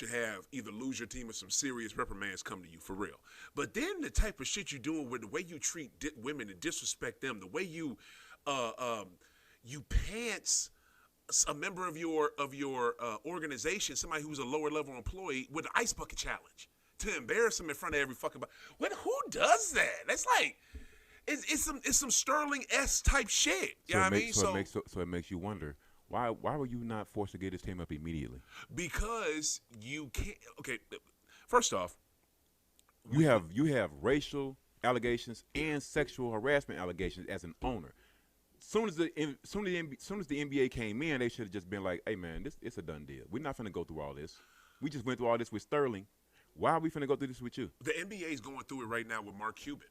Speaker 1: have either lose your team or some serious reprimands come to you, for real. But then the type of shit you're doing, with the way you treat women and disrespect them, the way you pants a member of your organization, somebody who's a lower level employee, with an ice bucket challenge to embarrass them in front of every fucking body. Who does that? That's like it's some Sterling-esque type shit. You know what I mean?
Speaker 3: So it makes you wonder. Why were you not forced to get his team up immediately?
Speaker 1: Because you can't. Okay, first off,
Speaker 3: you have racial allegations and sexual harassment allegations as an owner. Soon as the NBA came in, they should have just been like, "Hey man, it's a done deal. We're not finna go through all this. We just went through all this with Sterling. Why are we finna go through this with you?"
Speaker 1: The NBA is going through it right now with Mark Cuban.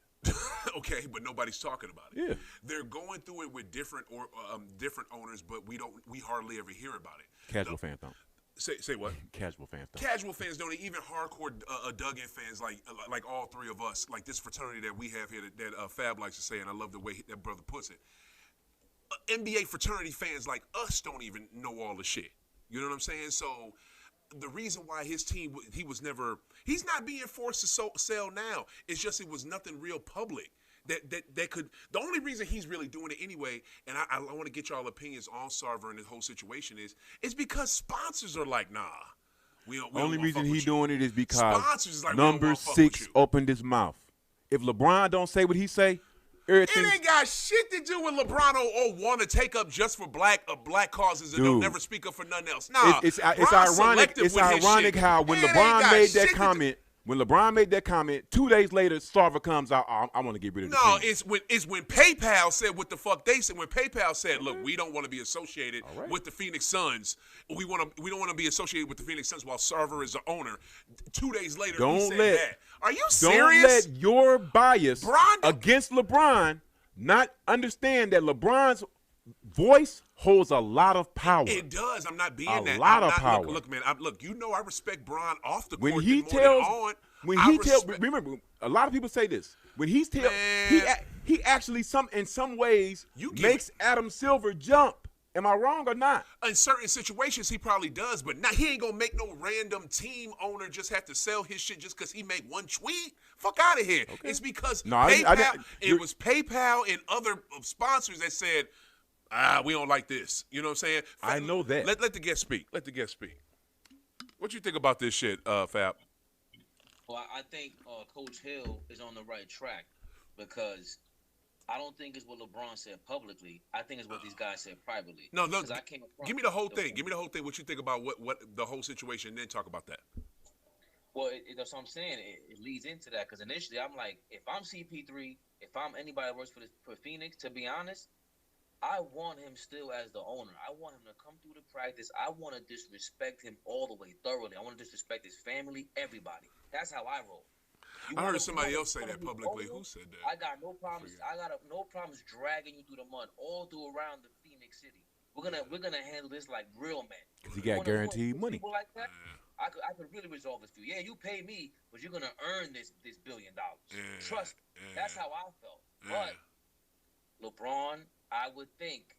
Speaker 1: Okay, but nobody's talking about it.
Speaker 3: Yeah.
Speaker 1: They're going through it with different owners, but we hardly ever hear about it.
Speaker 3: Casual fans don't.
Speaker 1: Say what?
Speaker 3: Casual fans don't.
Speaker 1: Casual fans don't. Even hardcore Duggan fans, like all three of us, like this fraternity that we have here that Fab likes to say, and I love the way that brother puts it. NBA fraternity fans like us don't even know all the shit. You know what I'm saying? So the reason why his team, he's not being forced to sell now. It's just it was nothing real public that could. The only reason he's really doing it anyway, and I want to get y'all opinions on Sarver and this whole situation is because sponsors are like, nah. We
Speaker 3: only reason he doing it is because
Speaker 1: like,
Speaker 3: number 6 opened his mouth. If LeBron don't say what he say, everything.
Speaker 1: It ain't got shit to do with LeBron or want to take up just for black causes and don't never speak up for nothing else. Nah,
Speaker 3: it's ironic. It's ironic how when LeBron made that comment. When LeBron made that comment, 2 days later, Sarver comes out. I want to get rid of the team.
Speaker 1: It's when PayPal said what the fuck they said. When PayPal said, "Look, we don't want to be associated with the Phoenix Suns. We don't want to be associated with the Phoenix Suns while Sarver is the owner." 2 days later, he said that. Are you serious?
Speaker 3: Don't let your bias against LeBron not understand that LeBron's voice holds a lot of power.
Speaker 1: It does. I'm not being
Speaker 3: A
Speaker 1: that.
Speaker 3: lot
Speaker 1: I'm
Speaker 3: of
Speaker 1: not,
Speaker 3: power.
Speaker 1: Look, man. Look, you know I respect Bron off the
Speaker 3: When
Speaker 1: court
Speaker 3: he
Speaker 1: more
Speaker 3: tells,
Speaker 1: than on.
Speaker 3: when
Speaker 1: I
Speaker 3: he tells,
Speaker 1: respect-
Speaker 3: remember, a lot of people say this. When he's tell,
Speaker 1: Man.
Speaker 3: he actually in some ways
Speaker 1: You give
Speaker 3: makes Adam Silver jump. Am I wrong or not?
Speaker 1: In certain situations, he probably does, but now he ain't gonna make no random team owner just have to sell his shit just because he made one tweet. Fuck out of here. Okay. It's because PayPal. It was PayPal and other sponsors that said, we don't like this. You know what I'm saying?
Speaker 3: I know that.
Speaker 1: Let the guest speak. Let the guest speak. What you think about this shit, Fab?
Speaker 2: Well, I think Coach Hill is on the right track because I don't think it's what LeBron said publicly. I think it's what these guys said privately.
Speaker 1: No, give me the whole thing. Give me the whole thing. What you think about what the whole situation, and then talk about that.
Speaker 2: Well, that's what I'm saying. It leads into that because initially I'm like, if I'm CP3, if I'm anybody that works for Phoenix, to be honest, I want him still as the owner. I want him to come through the practice. I want to disrespect him all the way thoroughly. I want to disrespect his family, everybody. That's how I roll.
Speaker 1: I heard somebody else say that publicly. Who said that?
Speaker 2: I got no problems. No problems dragging you through the mud all through around the Phoenix City. We're gonna handle this like real men.
Speaker 3: Because he got guaranteed money.
Speaker 2: People like that, I could really resolve this for you. Yeah, you pay me, but you're gonna earn this $1 billion. Trust me. That's how I felt. But LeBron, I would think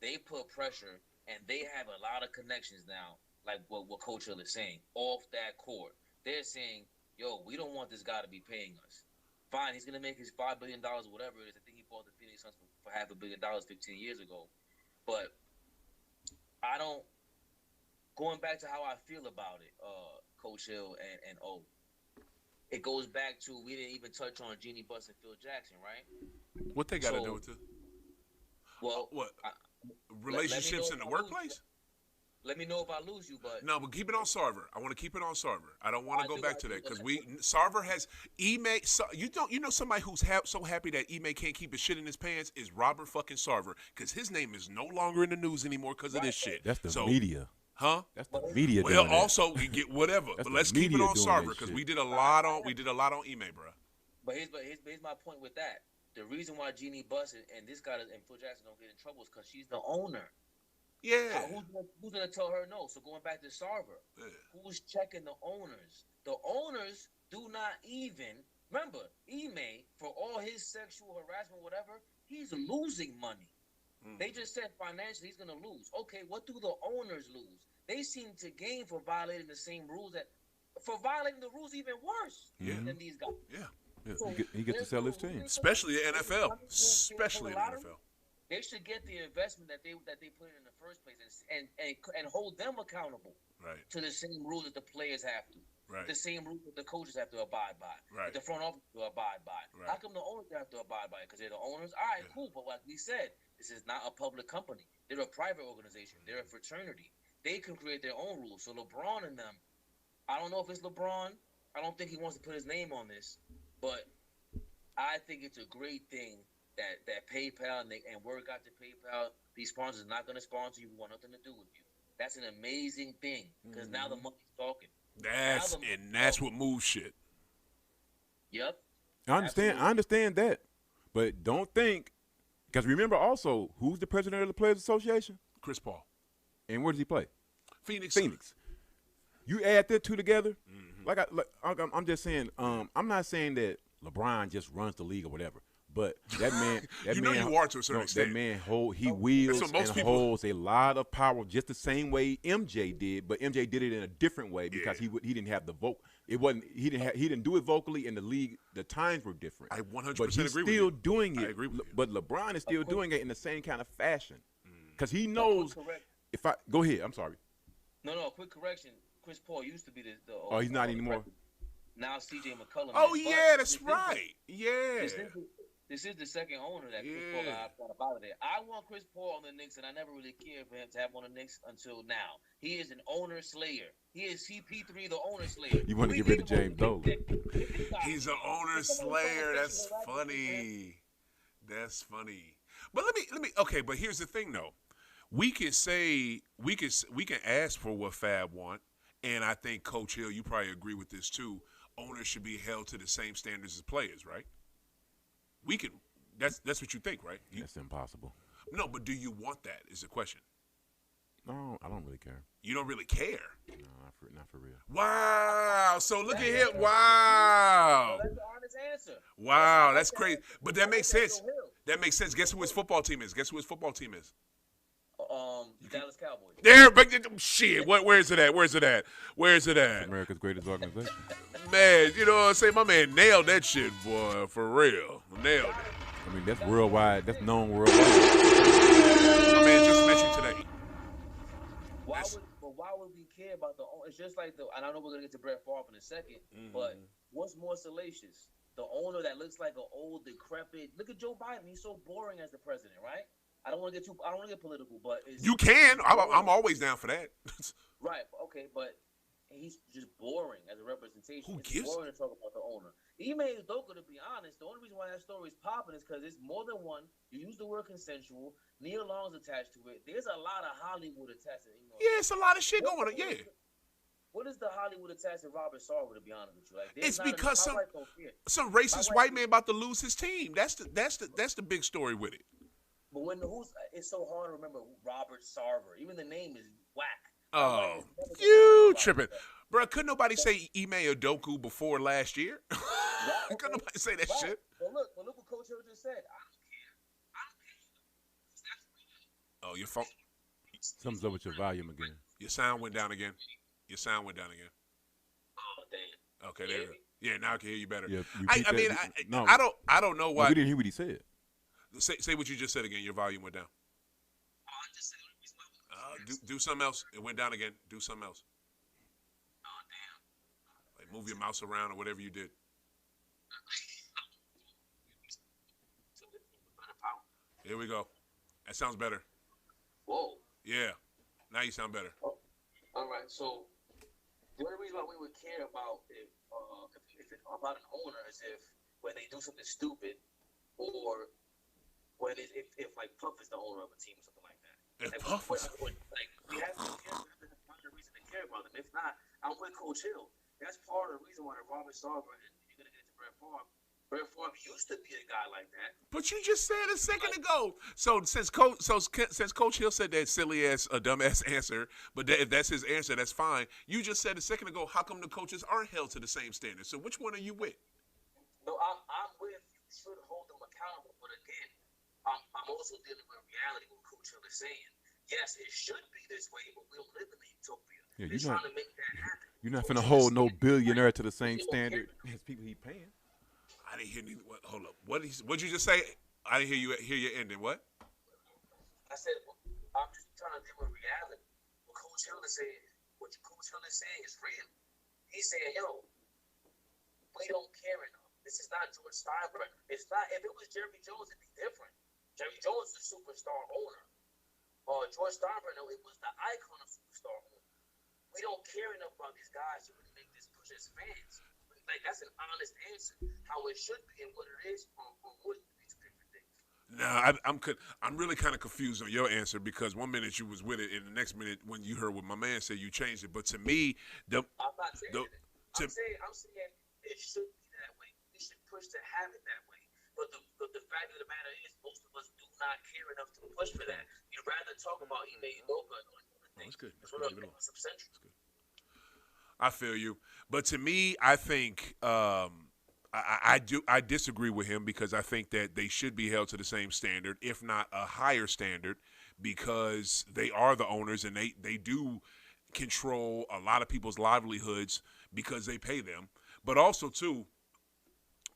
Speaker 2: they put pressure and they have a lot of connections now, like what Coach Hill is saying, off that court. They're saying, yo, we don't want this guy to be paying us. Fine, he's going to make his $5 billion or whatever it is. I think he bought the Phoenix Suns for $500 million 15 years ago. But I don't – going back to how I feel about it, Coach Hill and O, it goes back to we didn't even touch on Jeannie Buss and Phil Jackson, right?
Speaker 1: What they got to do with it?
Speaker 2: Well,
Speaker 1: what? Relationships in the workplace?
Speaker 2: Let me know if I lose you, but
Speaker 1: no, but keep it on Sarver. I want to keep it on Sarver. I don't want to go back to that because Sarver has Ime. You know somebody who's so happy that Ime can't keep his shit in his pants is Robert fucking Sarver because his name is no longer in the news anymore because of this shit.
Speaker 3: That's the media.
Speaker 1: Huh?
Speaker 3: That's the media.
Speaker 1: Well, also you get whatever, but let's keep it on Sarver because we did a lot on Ime, bro.
Speaker 2: But here's my point with that. The reason why Jeannie Buss and this guy and Phil Jackson don't get in trouble is because she's the owner.
Speaker 1: Yeah.
Speaker 2: Who's gonna tell her no? So going back to Sarver, who's checking the owners? The owners do not even remember Ime for all his sexual harassment, whatever. He's losing money. They just said financially he's gonna lose. Okay, what do the owners lose? They seem to gain for violating the same rules for violating the rules even worse than these guys.
Speaker 1: Yeah.
Speaker 2: So
Speaker 3: he gets to sell his team,
Speaker 1: especially the NFL. Especially the NFL.
Speaker 2: They should get the investment that they put in the first place and hold them accountable to the same rules that the players have to. The same rules that the coaches have to abide by. That the front office to abide by. How come the owners have to abide by it? Because they're the owners? All right, cool. But like we said, this is not a public company. They're a private organization. They're a fraternity. They can create their own rules. So LeBron and them, I don't know if it's LeBron. I don't think he wants to put his name on this. But I think it's a great thing that PayPal and word got to PayPal. These sponsors are not going to sponsor you. We want nothing to do with you. That's an amazing thing because now the money's talking.
Speaker 1: That's what moves shit.
Speaker 2: Yep.
Speaker 3: I understand that, but don't think because remember also who's the president of the Players Association?
Speaker 1: Chris Paul.
Speaker 3: And where does he play?
Speaker 1: Phoenix.
Speaker 3: You add that two together. I'm just saying. I'm not saying that LeBron just runs the league or whatever. But that man,
Speaker 1: you are to a certain extent.
Speaker 3: That man wields and holds a lot of power, just the same way MJ did. But MJ did it in a different way because he didn't have the vote. It wasn't he didn't do it vocally in the league. The times were different.
Speaker 1: I 100% agree with you.
Speaker 3: But he's still doing it.
Speaker 1: I agree with you.
Speaker 3: But LeBron is still doing it in the same kind of fashion because he knows. If I go ahead, I'm sorry.
Speaker 2: No. Quick correction. Chris Paul used to be the
Speaker 3: oh, he's not anymore.
Speaker 2: Now C.J. McCollum.
Speaker 1: Oh yeah, that's right.
Speaker 2: This is the second owner that Chris Paul got out of there. I want Chris Paul on the Knicks, and I never really cared for him to have on the Knicks until now. He is an owner slayer. He is CP3, the owner slayer.
Speaker 3: You want to get rid of James Dolan?
Speaker 1: He's an owner slayer. That's funny. That's funny. But let me. Okay, but here's the thing though. We can say we can ask for what Fab want, and I think Coach Hill, you probably agree with this too. Owners should be held to the same standards as players, right? We can. That's what you think, right?
Speaker 3: That's impossible.
Speaker 1: No, but do you want that? Is the question.
Speaker 3: No, I don't really care.
Speaker 1: You don't really care.
Speaker 3: No, not for real.
Speaker 1: Wow. So look at him.
Speaker 2: No,
Speaker 1: Wow.
Speaker 2: that's the honest answer.
Speaker 1: Wow.
Speaker 2: That's
Speaker 1: That's crazy. But that makes sense. That makes sense. Guess who his football team is? Guess who his football team is?
Speaker 2: The Dallas Cowboys.
Speaker 1: There, but shit. Where's it at? Where's it at? Where's it at?
Speaker 3: America's greatest organization.
Speaker 1: Man, you know what I'm saying? My man nailed that shit, boy. For real. Nailed it.
Speaker 3: I mean, that's worldwide. That's known worldwide.
Speaker 1: My man just met you today.
Speaker 2: Why would we care about the? It's just like and I know we're gonna get to Brett Favre in a 2nd, but what's more salacious? The owner that looks like an old, decrepit. Look at Joe Biden. He's so boring as the president, right? I don't want to get political, but
Speaker 1: you can. I'm always down for that.
Speaker 2: Right. Okay, but he's just boring as a representation.
Speaker 1: Who
Speaker 2: it's
Speaker 1: gives?
Speaker 2: boring to talk about the owner. Ime Udoka, to be honest, the only reason why that story is popping is because it's more than one. You use the word consensual. Neil Long's attached to it. There's a lot of Hollywood attached to it.
Speaker 1: Yeah, it's a lot of shit going on. Yeah.
Speaker 2: What is the Hollywood attached to Robert Sarver, to be honest with you? Like,
Speaker 1: it's because some racist white man about to lose his team. That's the big story with it.
Speaker 2: But it's so hard to remember Robert Sarver. Even the name is whack.
Speaker 1: Oh, you tripping. Bro, couldn't nobody say Ime Udoka before last year? Couldn't nobody say that shit?
Speaker 2: But look what Coach Hill just said. I don't care.
Speaker 1: Oh, your phone.
Speaker 3: Something's up with your volume again.
Speaker 1: Your sound went down again.
Speaker 2: Oh, damn.
Speaker 1: Okay, there you go. Yeah, now I can hear you better.
Speaker 3: Yeah,
Speaker 1: I don't know why.
Speaker 3: No, we didn't hear what he said.
Speaker 1: Say what you just said again. Your volume went down.
Speaker 2: I just said
Speaker 1: do something else. It went down again. Do something else.
Speaker 2: Oh, damn.
Speaker 1: Like move your mouse around or whatever you did. Here we go. That sounds better.
Speaker 2: Whoa.
Speaker 1: Yeah. Now you sound better.
Speaker 2: Oh. All right. So the only reason why we would care about about an owner is if when they do something stupid, or when if like Puff is the owner of a team or something like that.
Speaker 1: If Puff is
Speaker 2: like we have to care. That's the reason to care about them. If not, I'm with Coach Hill. That's part of the reason why the Robert Sarver, and you're gonna get into Brett Favre. Brett Favre used to be a guy like that.
Speaker 1: But you just said a second ago. So since Coach Hill said that silly ass, dumbass answer, but if that's his answer, that's fine. You just said a second ago, how come the coaches aren't held to the same standard? So which one are you with?
Speaker 2: No, I'm with. You should hold them accountable, but again, I'm also dealing with reality. What Coach Hill is saying. Yes, it should be this way, but we don't live in a utopia.
Speaker 3: Yeah,
Speaker 2: They're trying to make that happen.
Speaker 3: You're not finna hold no billionaire to the same standard as people he paying.
Speaker 1: I didn't hear neither. Hold up. What'd you just say? I didn't hear your ending. What?
Speaker 2: I said I'm just trying to deal with reality. What Coach Hill is saying is real. He's saying, yo, we don't care enough. This is not George Steinbrenner. It's not. If it was Jerry Jones, it'd be different. Jerry Jones is a superstar owner. George Steinbrenner, it was the icon of superstar owner. We don't care enough about these guys to really make this push as fans. Like, that's an honest answer. How it should be and what it is, or wouldn't be two different things.
Speaker 1: Nah, I'm really kind of confused on your answer because one minute you was with it, and the next minute when you heard what my man said, you changed it. But to me,
Speaker 2: I'm not saying it. I'm saying it should be that way. We should push to have it that way. But the fact of the matter is, most of us do not care enough to push for that. You'd rather talk about Ime Udoka and other things.
Speaker 1: That's good. That's
Speaker 2: good.
Speaker 1: That's good. I feel you, but to me, I think I disagree with him because I think that they should be held to the same standard, if not a higher standard, because they are the owners and they do control a lot of people's livelihoods because they pay them. But also too,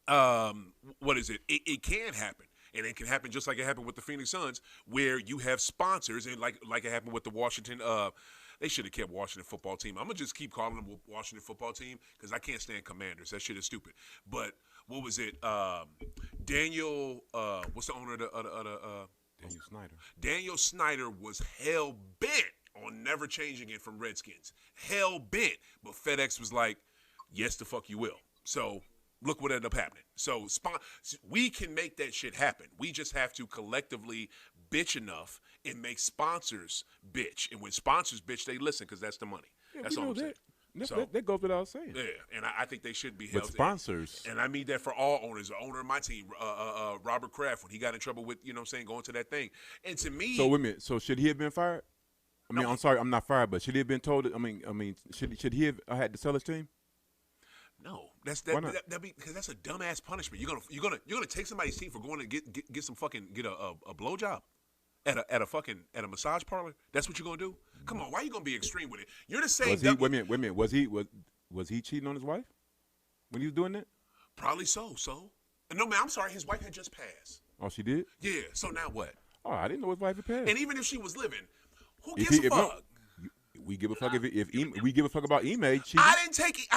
Speaker 1: what is it? It can happen. And it can happen just like it happened with the Phoenix Suns, where you have sponsors, and like it happened with the Washington. They should have kept Washington football team. I'm gonna just keep calling them Washington football team because I can't stand Commanders. That shit is stupid. But what was it? Daniel. What's the owner of the?
Speaker 3: Daniel Snyder.
Speaker 1: Daniel Snyder was hell bent on never changing it from Redskins. Hell bent. But FedEx was like, yes, the fuck you will. So. Look what ended up happening. So we can make that shit happen. We just have to collectively bitch enough and make sponsors bitch. And when sponsors bitch, they listen because that's the money.
Speaker 3: Yeah,
Speaker 1: that's all I'm saying.
Speaker 3: That goes without saying.
Speaker 1: Yeah, and I think they should be held.
Speaker 3: With sponsors.
Speaker 1: And I mean that for all owners. The owner of my team, Robert Kraft, when he got in trouble with, going to that thing. And to me.
Speaker 3: So, wait a minute. So, should he have been fired? I mean, I'm sorry, I'm not fired, but should he have been told? Should he have had to sell his team?
Speaker 1: No, because that's a dumbass punishment. You're gonna take somebody's team for going to get some fucking a blowjob at a massage parlor. That's what you're gonna do? Come on, why are you gonna be extreme with it? You're the same.
Speaker 3: Wait a minute. Was he cheating on his wife when he was doing that?
Speaker 1: Probably so. So no, man, I'm sorry. His wife had just passed.
Speaker 3: Oh, she did?
Speaker 1: Yeah. So now what?
Speaker 3: Oh, I didn't know his wife had passed.
Speaker 1: And even if she was living, who gives a fuck?
Speaker 3: We give a fuck if we give a fuck about Ime.
Speaker 1: I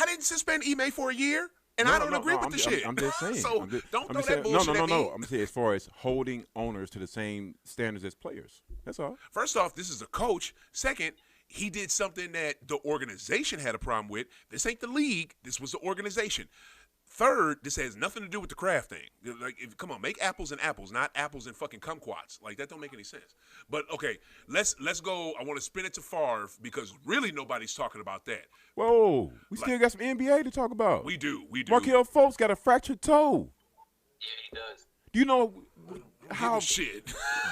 Speaker 1: didn't suspend Ime for a year, and I don't agree with the shit.
Speaker 3: I'm just saying.
Speaker 1: So don't throw that bullshit at me.
Speaker 3: No. I'm saying as far as holding owners to the same standards as players. That's all.
Speaker 1: First off, this is a coach. Second, he did something that the organization had a problem with. This ain't the league. This was the organization. Third, this has nothing to do with the craft thing. Like, come on, make apples and apples, not apples and fucking kumquats. Like, that don't make any sense. But okay, let's go. I want to spin it to Favre because really nobody's talking about that.
Speaker 3: Whoa, we still got some NBA to talk about.
Speaker 1: We do.
Speaker 3: Markelle Fultz got a fractured toe.
Speaker 2: Yeah, he does.
Speaker 3: Do you know
Speaker 1: how? Shit.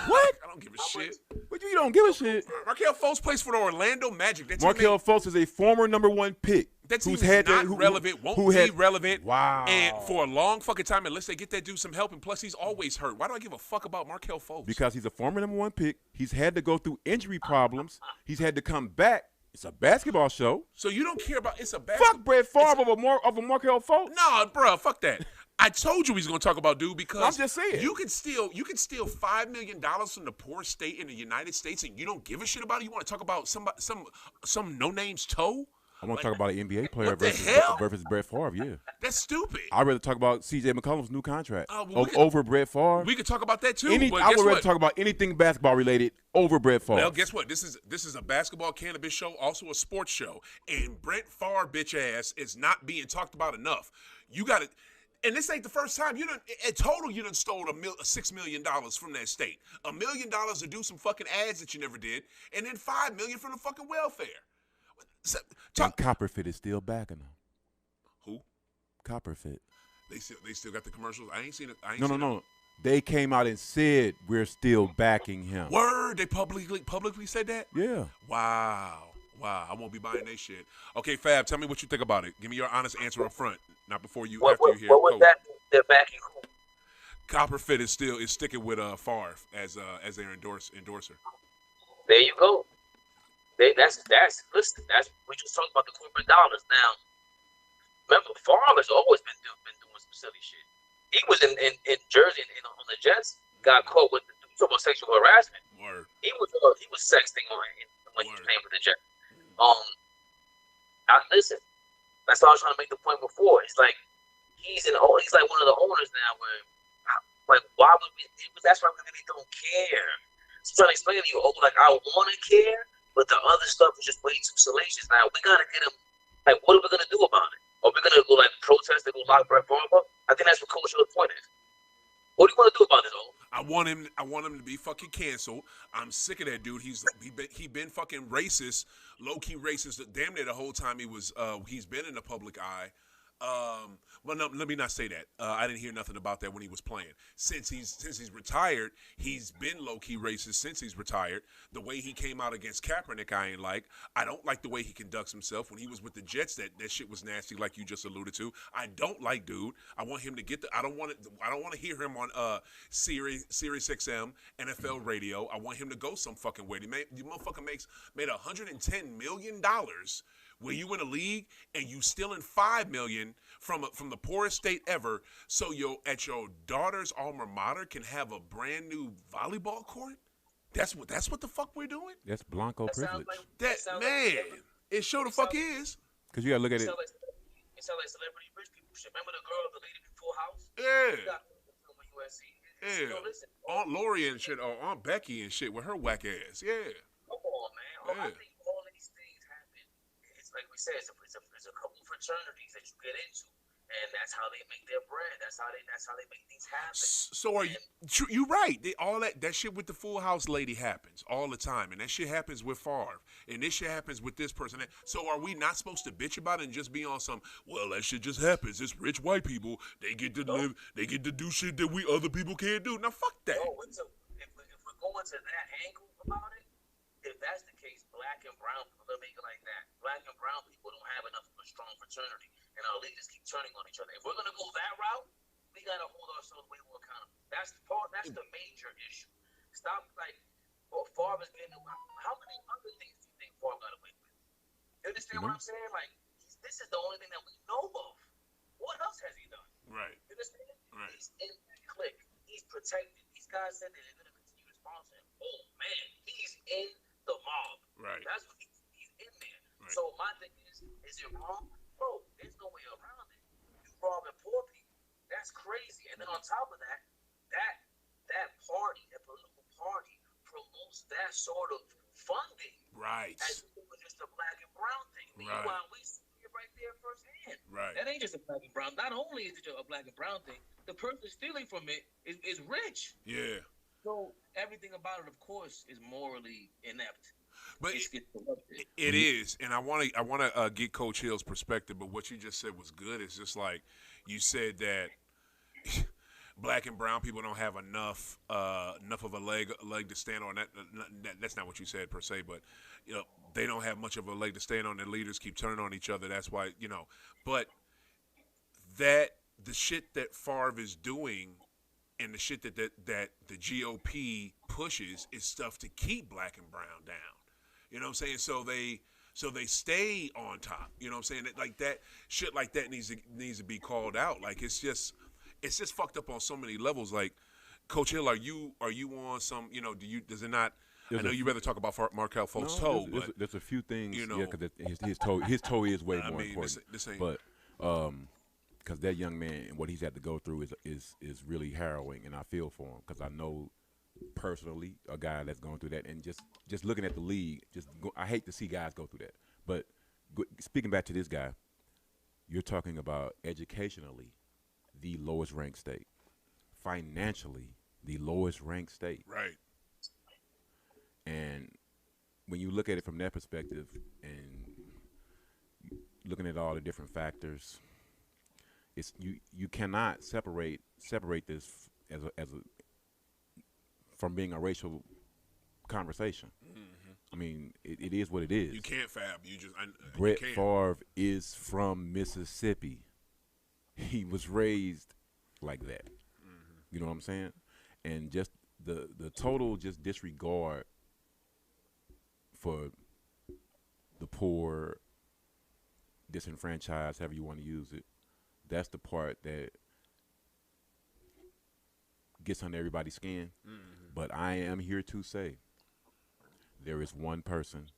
Speaker 3: What?
Speaker 1: I don't give a shit.
Speaker 3: But you don't give a shit.
Speaker 1: Markelle Fultz plays for the Orlando Magic.
Speaker 3: Markelle Fultz is a former #1 pick.
Speaker 1: That team is not relevant, won't be relevant.
Speaker 3: Wow.
Speaker 1: And for a long fucking time, unless they get that dude some help, and plus he's always hurt. Why do I give a fuck about Markelle Fultz?
Speaker 3: Because he's a former #1 pick. He's had to go through injury problems. He's had to come back. It's a basketball show.
Speaker 1: So you don't care about it's a basketball.
Speaker 3: Fuck Brett Favre of a Markelle Fultz.
Speaker 1: No, bro, fuck that. I told you he's gonna talk about dude because
Speaker 3: I'm just saying
Speaker 1: you can steal $5 million from the poorest state in the United States and you don't give a shit about it. You want to talk about some no name's toe?
Speaker 3: I want to talk about an NBA player versus Brett Favre. Yeah,
Speaker 1: that's stupid.
Speaker 3: I'd rather talk about C.J. McCollum's new contract over Brett Favre.
Speaker 1: We could talk about that too.
Speaker 3: I would rather talk about anything basketball related over Brett Favre.
Speaker 1: Well, guess what? This is a basketball cannabis show, also a sports show, and Brett Favre bitch ass is not being talked about enough. You got to. And this ain't the first time you done. In total, you done stole $6 million from that state. $1 million to do some fucking ads that you never did, and then $5 million from the fucking welfare.
Speaker 3: And Copperfit is still backing them.
Speaker 1: Who?
Speaker 3: Copperfit.
Speaker 1: They still got the commercials. I ain't seen it.
Speaker 3: No. They came out and said we're still backing him.
Speaker 1: Word? They publicly said that?
Speaker 3: Yeah.
Speaker 1: Wow. I won't be buying that shit. Okay, Fab, tell me what you think about it. Give me your honest answer up front, not before you after you hear.
Speaker 2: What was that? They're backing who?
Speaker 1: Copperfit is sticking with Favre as their endorser.
Speaker 2: There you go. That's listen. We just talked about the corporate dollars. Now, remember, Favre has always been doing some silly shit. He was in Jersey on the Jets. Got caught with talking about sexual harassment.
Speaker 1: Word.
Speaker 2: He was sexting when he was playing for the Jets. Listen, that's all I was trying to make the point before. It's like he's like one of the owners now. Where why would we? That's why we really don't care. So I'm trying to explain to you. Like I want to care, but the other stuff is just way too salacious. Now we gotta get him. Like, what are we gonna do about it? Are we gonna go like protest and go lock Brett Favre up? I think that's what Coach Hill's point is. What do you want to do about this, O?
Speaker 1: I want him to be fucking canceled. I'm sick of that dude. He been fucking racist, low key racist. Damn near the whole time he's been in the public eye. Well, no, let me not say that. I didn't hear nothing about that when he was playing. Since he's retired, he's been low-key racist since he's retired. The way he came out against Kaepernick, I ain't like. I don't like the way he conducts himself. When he was with the Jets, that shit was nasty, like you just alluded to. I don't like dude. I want him to get I don't want to hear him on Sirius XM, NFL radio. I want him to go some fucking way. The motherfucker made $110 million. Where you in a league and you stealing $5 million from the poorest state ever, so at your daughter's alma mater can have a brand new volleyball court? That's what the fuck we're doing?
Speaker 3: That's Blanco privilege.
Speaker 1: It sure the fuck is.
Speaker 3: Because you gotta look at it.
Speaker 2: It sounds like celebrity rich people shit. Remember the girl, the lady from Full House?
Speaker 1: Yeah.
Speaker 2: USC.
Speaker 1: Yeah. Aunt Lori and shit, or Aunt Becky and shit with her whack ass. Yeah.
Speaker 2: Come on, man. I think all these things happen. It's like we said, it's a couple fraternities that you get into, and that's how they make their bread. That's how they make things happen.
Speaker 1: So are you? You're right. All that shit with the Full House lady happens all the time, and that shit happens with Favre, and this shit happens with this person. So are we not supposed to bitch about it and just be on some? Well, that shit just happens. It's rich white people. They get to live. They get to do shit that we other people can't do. Now fuck that.
Speaker 2: No, if we're going to that angle about it, if that's the case, black and brown people, let me make it like that. Black and brown people don't have enough of a strong fraternity, and our leaders keep turning on each other. If we're gonna go that route, we gotta hold ourselves way more accountable. That's the part. That's the major issue. Stop Favre is getting. How many other things do you think Favre got away with? You understand what I'm saying? Like this is the only thing that we know of. What else has he done?
Speaker 1: Right.
Speaker 2: You understand?
Speaker 1: Right.
Speaker 2: He's in that clique. He's protected. These guys said that they're gonna continue to sponsor him. Oh man, he's in the mob.
Speaker 1: Right.
Speaker 2: That's what he's in there.
Speaker 1: Right.
Speaker 2: So my thing is it wrong? Bro, there's no way around it. You robbing poor people. That's crazy. And then on top of that party, that political party promotes that sort of funding.
Speaker 1: Right.
Speaker 2: As if it was just a black and brown thing. Meanwhile, we see it right there firsthand.
Speaker 1: Right.
Speaker 2: That ain't just a black and brown. Not only is it a black and brown thing, the person stealing from it is rich.
Speaker 1: Yeah.
Speaker 2: So everything about it, of course, is morally inept.
Speaker 1: But it is, and I want to get Coach Hill's perspective. But what you just said was good. It's just like you said that black and brown people don't have enough of a leg to stand on. That's not what you said per se, but they don't have much of a leg to stand on. Their leaders keep turning on each other. That's why But that the shit that Favre is doing. And the shit that the GOP pushes is stuff to keep black and brown down. You know what I'm saying? So they stay on top. You know what I'm saying? Like that shit like that needs to be called out. Like it's just fucked up on so many levels. Like Coach Hill, are you on some? Does it not? I know you rather talk about Markel Fultz's toe, but
Speaker 3: there's a few things. Because his toe is way more important.
Speaker 1: This ain't.
Speaker 3: But because that young man and what he's had to go through is really harrowing, and I feel for him because I know personally a guy that's going through that, and just looking at the league, I hate to see guys go through that. But speaking back to this guy, you're talking about educationally the lowest ranked state, financially the lowest ranked state,
Speaker 1: right?
Speaker 3: And when you look at it from that perspective and looking at all the different factors. You cannot separate this as a from being a racial conversation. Mm-hmm. I mean, it is what it is.
Speaker 1: You can't, Fab.
Speaker 3: Brett Favre is from Mississippi. He was raised like that. Mm-hmm. You know what I'm saying? And just the total just disregard for the poor, disenfranchised, however you want to use it. That's the part that gets under everybody's skin. Mm-hmm. But I am here to say there is one person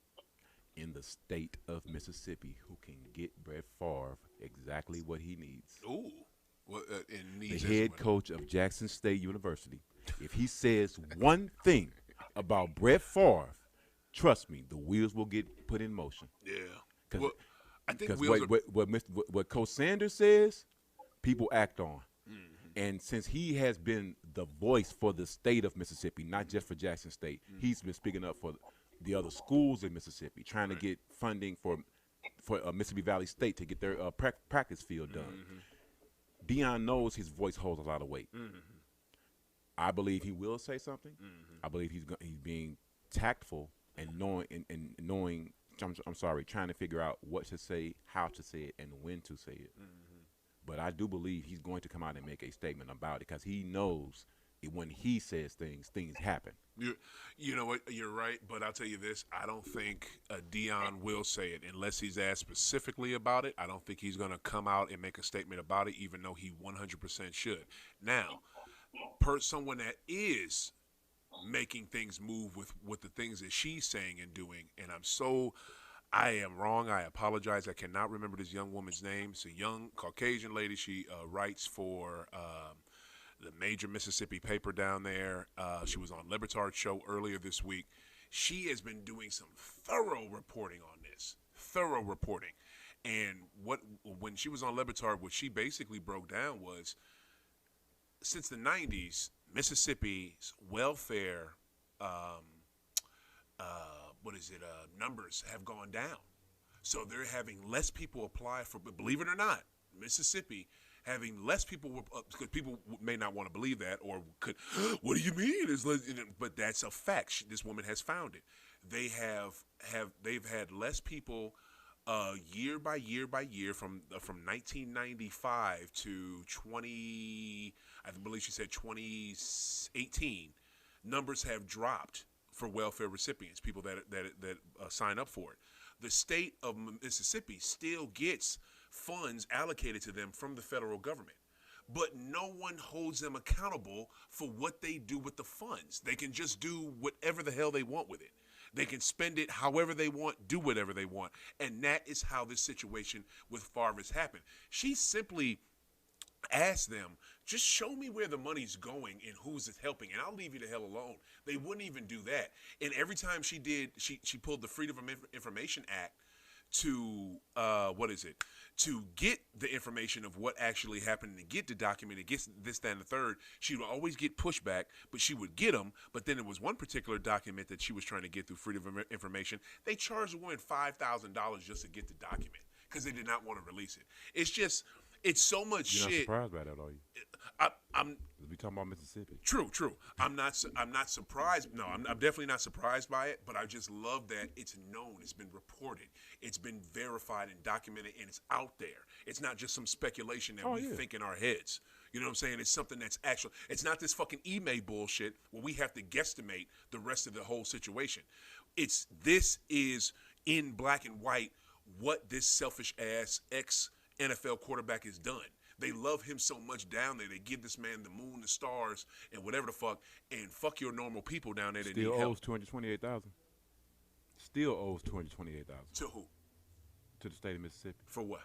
Speaker 3: in the state of Mississippi who can get Brett Favre exactly what he needs.
Speaker 1: Ooh. Well,
Speaker 3: the head coach of Jackson State University. If he says one thing about Brett Favre, trust me, the wheels will get put in motion.
Speaker 1: Yeah. Well, I think
Speaker 3: what Coach Sanders says, people act on. Mm-hmm. And since he has been the voice for the state of Mississippi, not just for Jackson State, he's been speaking up for the other schools in Mississippi, trying to get funding for Mississippi Valley State to get their practice field done. Mm-hmm. Deion knows his voice holds a lot of weight. Mm-hmm. I believe he will say something. Mm-hmm. I believe he's being tactful and knowing. Trying to figure out what to say, how to say it, and when to say it. Mm-hmm. But I do believe he's going to come out and make a statement about it because he knows when he says things happen.
Speaker 1: You know what? You're right, but I'll tell you this. I don't think Deion will say it unless he's asked specifically about it. I don't think he's going to come out and make a statement about it, even though he 100% should. Now, someone that is making things move with the things that she's saying and doing, and I am wrong. I apologize. I cannot remember this young woman's name. It's a young Caucasian lady. She writes for the major Mississippi paper down there. She was on Libertard's show earlier this week. She has been doing some thorough reporting on this. And when she was on Lebatard, what she basically broke down was, since the 90s, Mississippi's welfare, numbers have gone down. So they're having less people apply for, believe it or not, Mississippi having less people, because people may not want to believe that, or could, what do you mean? But that's a fact. This woman has found it. They've had less people year by year by year from 1995 to 20, I believe she said 2018. Numbers have dropped for welfare recipients, people that sign up for it. The state of Mississippi still gets funds allocated to them from the federal government, but no one holds them accountable for what they do with the funds. They can just do whatever the hell they want with it. They can spend it however they want, do whatever they want. And that is how this situation with Farve has happened. She simply asked them, just show me where the money's going and who's it helping, and I'll leave you the hell alone. They wouldn't even do that. And every time she did, she pulled the Freedom of Information Act to to get the information of what actually happened and to get the document, and get this, that, and the third. She would always get pushback, but she would get them. But then there was one particular document that she was trying to get through Freedom of Information. They charged the woman $5,000 just to get the document because they did not want to release it. It's so much
Speaker 3: You're
Speaker 1: shit.
Speaker 3: not surprised by that, are you?
Speaker 1: I'm
Speaker 3: We talking about Mississippi.
Speaker 1: True. I'm not surprised. No, I'm definitely not surprised by it. But I just love that it's known, it's been reported, it's been verified and documented, and it's out there. It's not just some speculation that we think in our heads. You know what I'm saying? It's something that's actual. It's not this fucking email bullshit where we have to guesstimate the rest of the whole situation. This is in black and white what this selfish ass ex-NFL quarterback has done. They love him so much down there. They give this man the moon, the stars, and whatever the fuck, and fuck your normal people down there that need help.
Speaker 3: Still owes $228,000. Still owes $228,000
Speaker 1: To who?
Speaker 3: to the state of Mississippi.
Speaker 1: For what?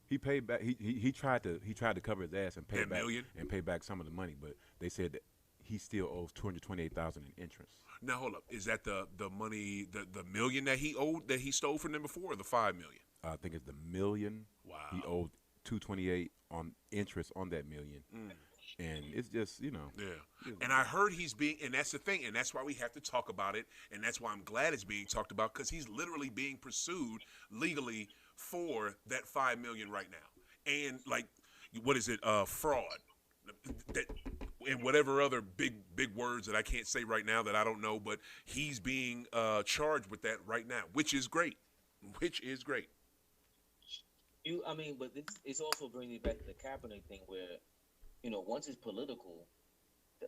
Speaker 3: He paid back. He tried to cover his ass and pay
Speaker 1: That
Speaker 3: back
Speaker 1: million?
Speaker 3: and pay back some of the money, but they said that he still owes $228,000 in interest.
Speaker 1: Now hold up. Is that the money, the million that he owed, that he stole from them before, or the $5 million?
Speaker 3: I think it's the million.
Speaker 1: Wow.
Speaker 3: He owed $228 on interest on that million. And it's just,
Speaker 1: Yeah. And I heard he's being, and that's the thing, and that's why we have to talk about it, and that's why I'm glad it's being talked about, because he's literally being pursued legally for that $5 million right now. And like, what is it? Fraud. That, and whatever other big words that I can't say right now that I don't know, but he's being charged with that right now, which is great.
Speaker 2: But it's also bringing it back to the Kaepernick thing where, once it's political,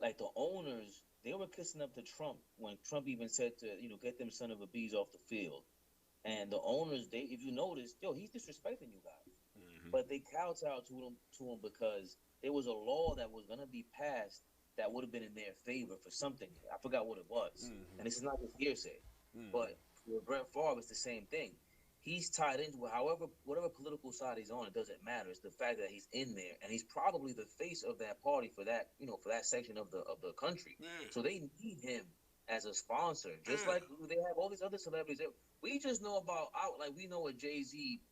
Speaker 2: like the owners, they were kissing up to Trump when Trump even said to, get them son of a bees off the field. And the owners, if you notice, he's disrespecting you guys. Mm-hmm. But they kowtowed to him because there was a law that was going to be passed that would have been in their favor for something. I forgot what it was. Mm-hmm. And this is not just hearsay. Mm-hmm. But with Brett Favre, it's the same thing. He's tied into whatever political side he's on, it doesn't matter. It's the fact that he's in there, and he's probably the face of that party for that, for that section of the country. So they need him as a sponsor, just like they have all these other celebrities. We just know about we know a Jay-Z,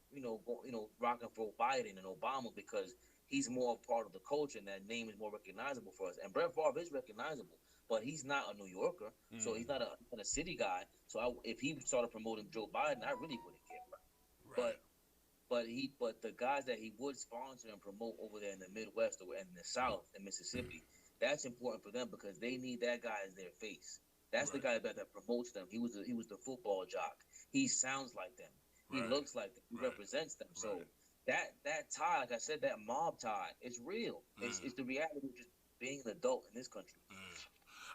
Speaker 2: rocking for Biden and Obama because he's more a part of the culture, and that name is more recognizable for us. And Brett Favre is recognizable, but he's not a New Yorker, so he's not a city guy. So if he started promoting Joe Biden, I really wouldn't care. Right. But the guys that he would sponsor and promote over there in the Midwest or in the South in Mississippi, that's important for them because they need that guy as their face. That's the guy that promotes them. He was the football jock. He sounds like them. He looks like them. He represents them. So that tie, like I said, that mob tie, is real. It's the reality of just being an adult in this country.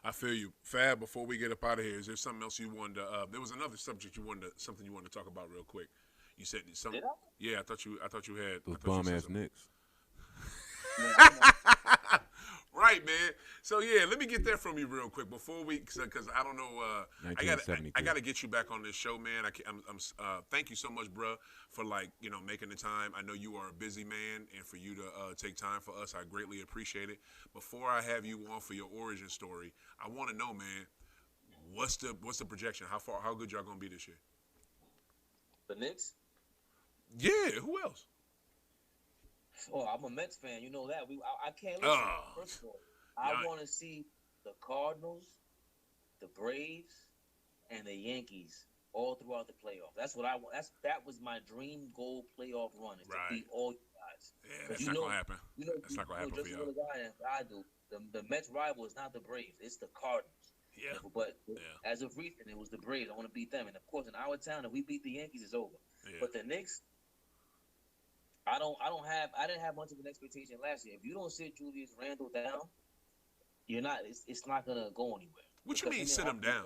Speaker 1: I feel you, Fab. Before we get up out of here, is there something else you wanted to? There was another subject something you wanted to talk about real quick. You said something.
Speaker 2: Did I?
Speaker 1: Yeah, I thought you had.
Speaker 3: Those bum ass Knicks.
Speaker 1: Right, man. So yeah, let me get that from you real quick before because I don't know. I gotta get you back on this show, man. Thank you so much, bro, for making the time. I know you are a busy man, and for you to take time for us, I greatly appreciate it. Before I have you on for your origin story, I want to know, man, what's the projection? How good y'all gonna be this year?
Speaker 2: The Knicks?
Speaker 1: Yeah, who else?
Speaker 2: Oh, I'm a Mets fan. You know that. I can't listen.
Speaker 1: Oh,
Speaker 2: First of all,
Speaker 1: yeah.
Speaker 2: I want to see the Cardinals, the Braves, and the Yankees all throughout the playoff. That's what I want. That was my dream goal playoff run is to beat all you guys.
Speaker 1: Yeah, that's not gonna happen. That's not gonna happen for
Speaker 2: just
Speaker 1: y'all.
Speaker 2: the guy as I do. The Mets rival is not the Braves. It's the Cardinals.
Speaker 1: Yeah.
Speaker 2: But as of recent, it was the Braves. I want to beat them. And of course, in our town, if we beat the Yankees, it's over.
Speaker 1: Yeah.
Speaker 2: But the Knicks, I didn't have much of an expectation last year. If you don't sit Julius Randle down, you're not. It's not gonna go anywhere.
Speaker 1: What you mean sit him down?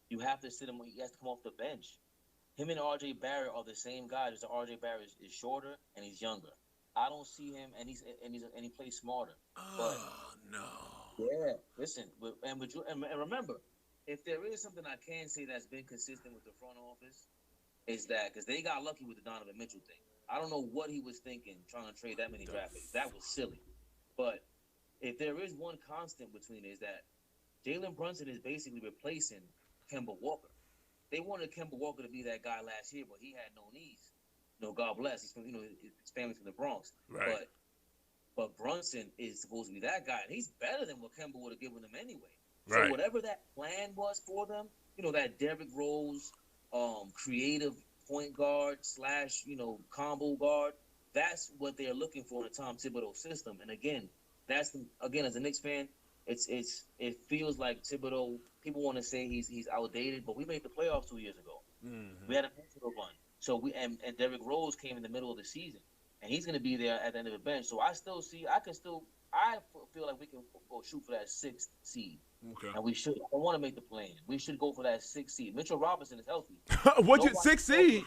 Speaker 2: You have to sit him. He has to come off the bench. Him and R.J. Barrett are the same guy. Just R.J. Barrett is shorter and he's younger. I don't see him, and he plays smarter.
Speaker 1: Oh no.
Speaker 2: Yeah, listen, and remember, if there is something I can say that's been consistent with the front office, is that because they got lucky with the Donovan Mitchell thing. I don't know what he was thinking trying to trade that many draft picks. That was silly. But if there is one constant between it, is that Jalen Brunson is basically replacing Kemba Walker. They wanted Kemba Walker to be that guy last year, but he had no knees. God bless. He's from, his family's from the Bronx.
Speaker 1: Right.
Speaker 2: But Brunson is supposed to be that guy, and he's better than what Kemba would have given them anyway.
Speaker 1: Right.
Speaker 2: So whatever that plan was for them, that Derrick Rose, creative point guard / combo guard, that's what they're looking for in a Tom Thibodeau system. And again, as a Knicks fan, it feels like Thibodeau. People want to say he's outdated, but we made the playoffs 2 years ago.
Speaker 1: Mm-hmm.
Speaker 2: We had a Mexico run. So and Derrick Rose came in the middle of the season, and he's going to be there at the end of the bench. So I feel like we can go shoot for that 6th seed.
Speaker 1: Okay.
Speaker 2: And we should. I don't want to make the play. We should go for that 6th seed. Mitchell Robinson is healthy.
Speaker 3: What you 6th seed?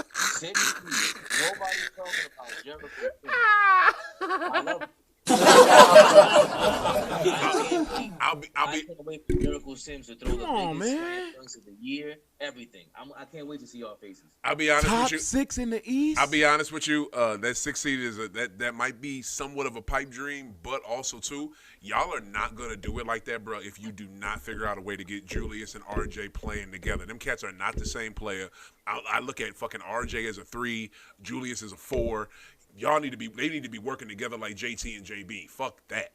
Speaker 2: 6th seed. Nobody's talking about Jericho. I love it. I can't wait for Jericho Sims to throw the biggest slam dunks of the year. Everything. I can't wait to see y'all faces.
Speaker 1: I'll be honest
Speaker 3: Top
Speaker 1: with you. 6
Speaker 3: in the East.
Speaker 1: I'll be honest with you. That 6th seed is that might be somewhat of a pipe dream, but also too, y'all are not gonna do it like that, bro. If you do not figure out a way to get Julius and RJ playing together, them cats are not the same player. I look at fucking RJ as a 3, Julius as a 4. They need to be working together like JT and JB. Fuck that.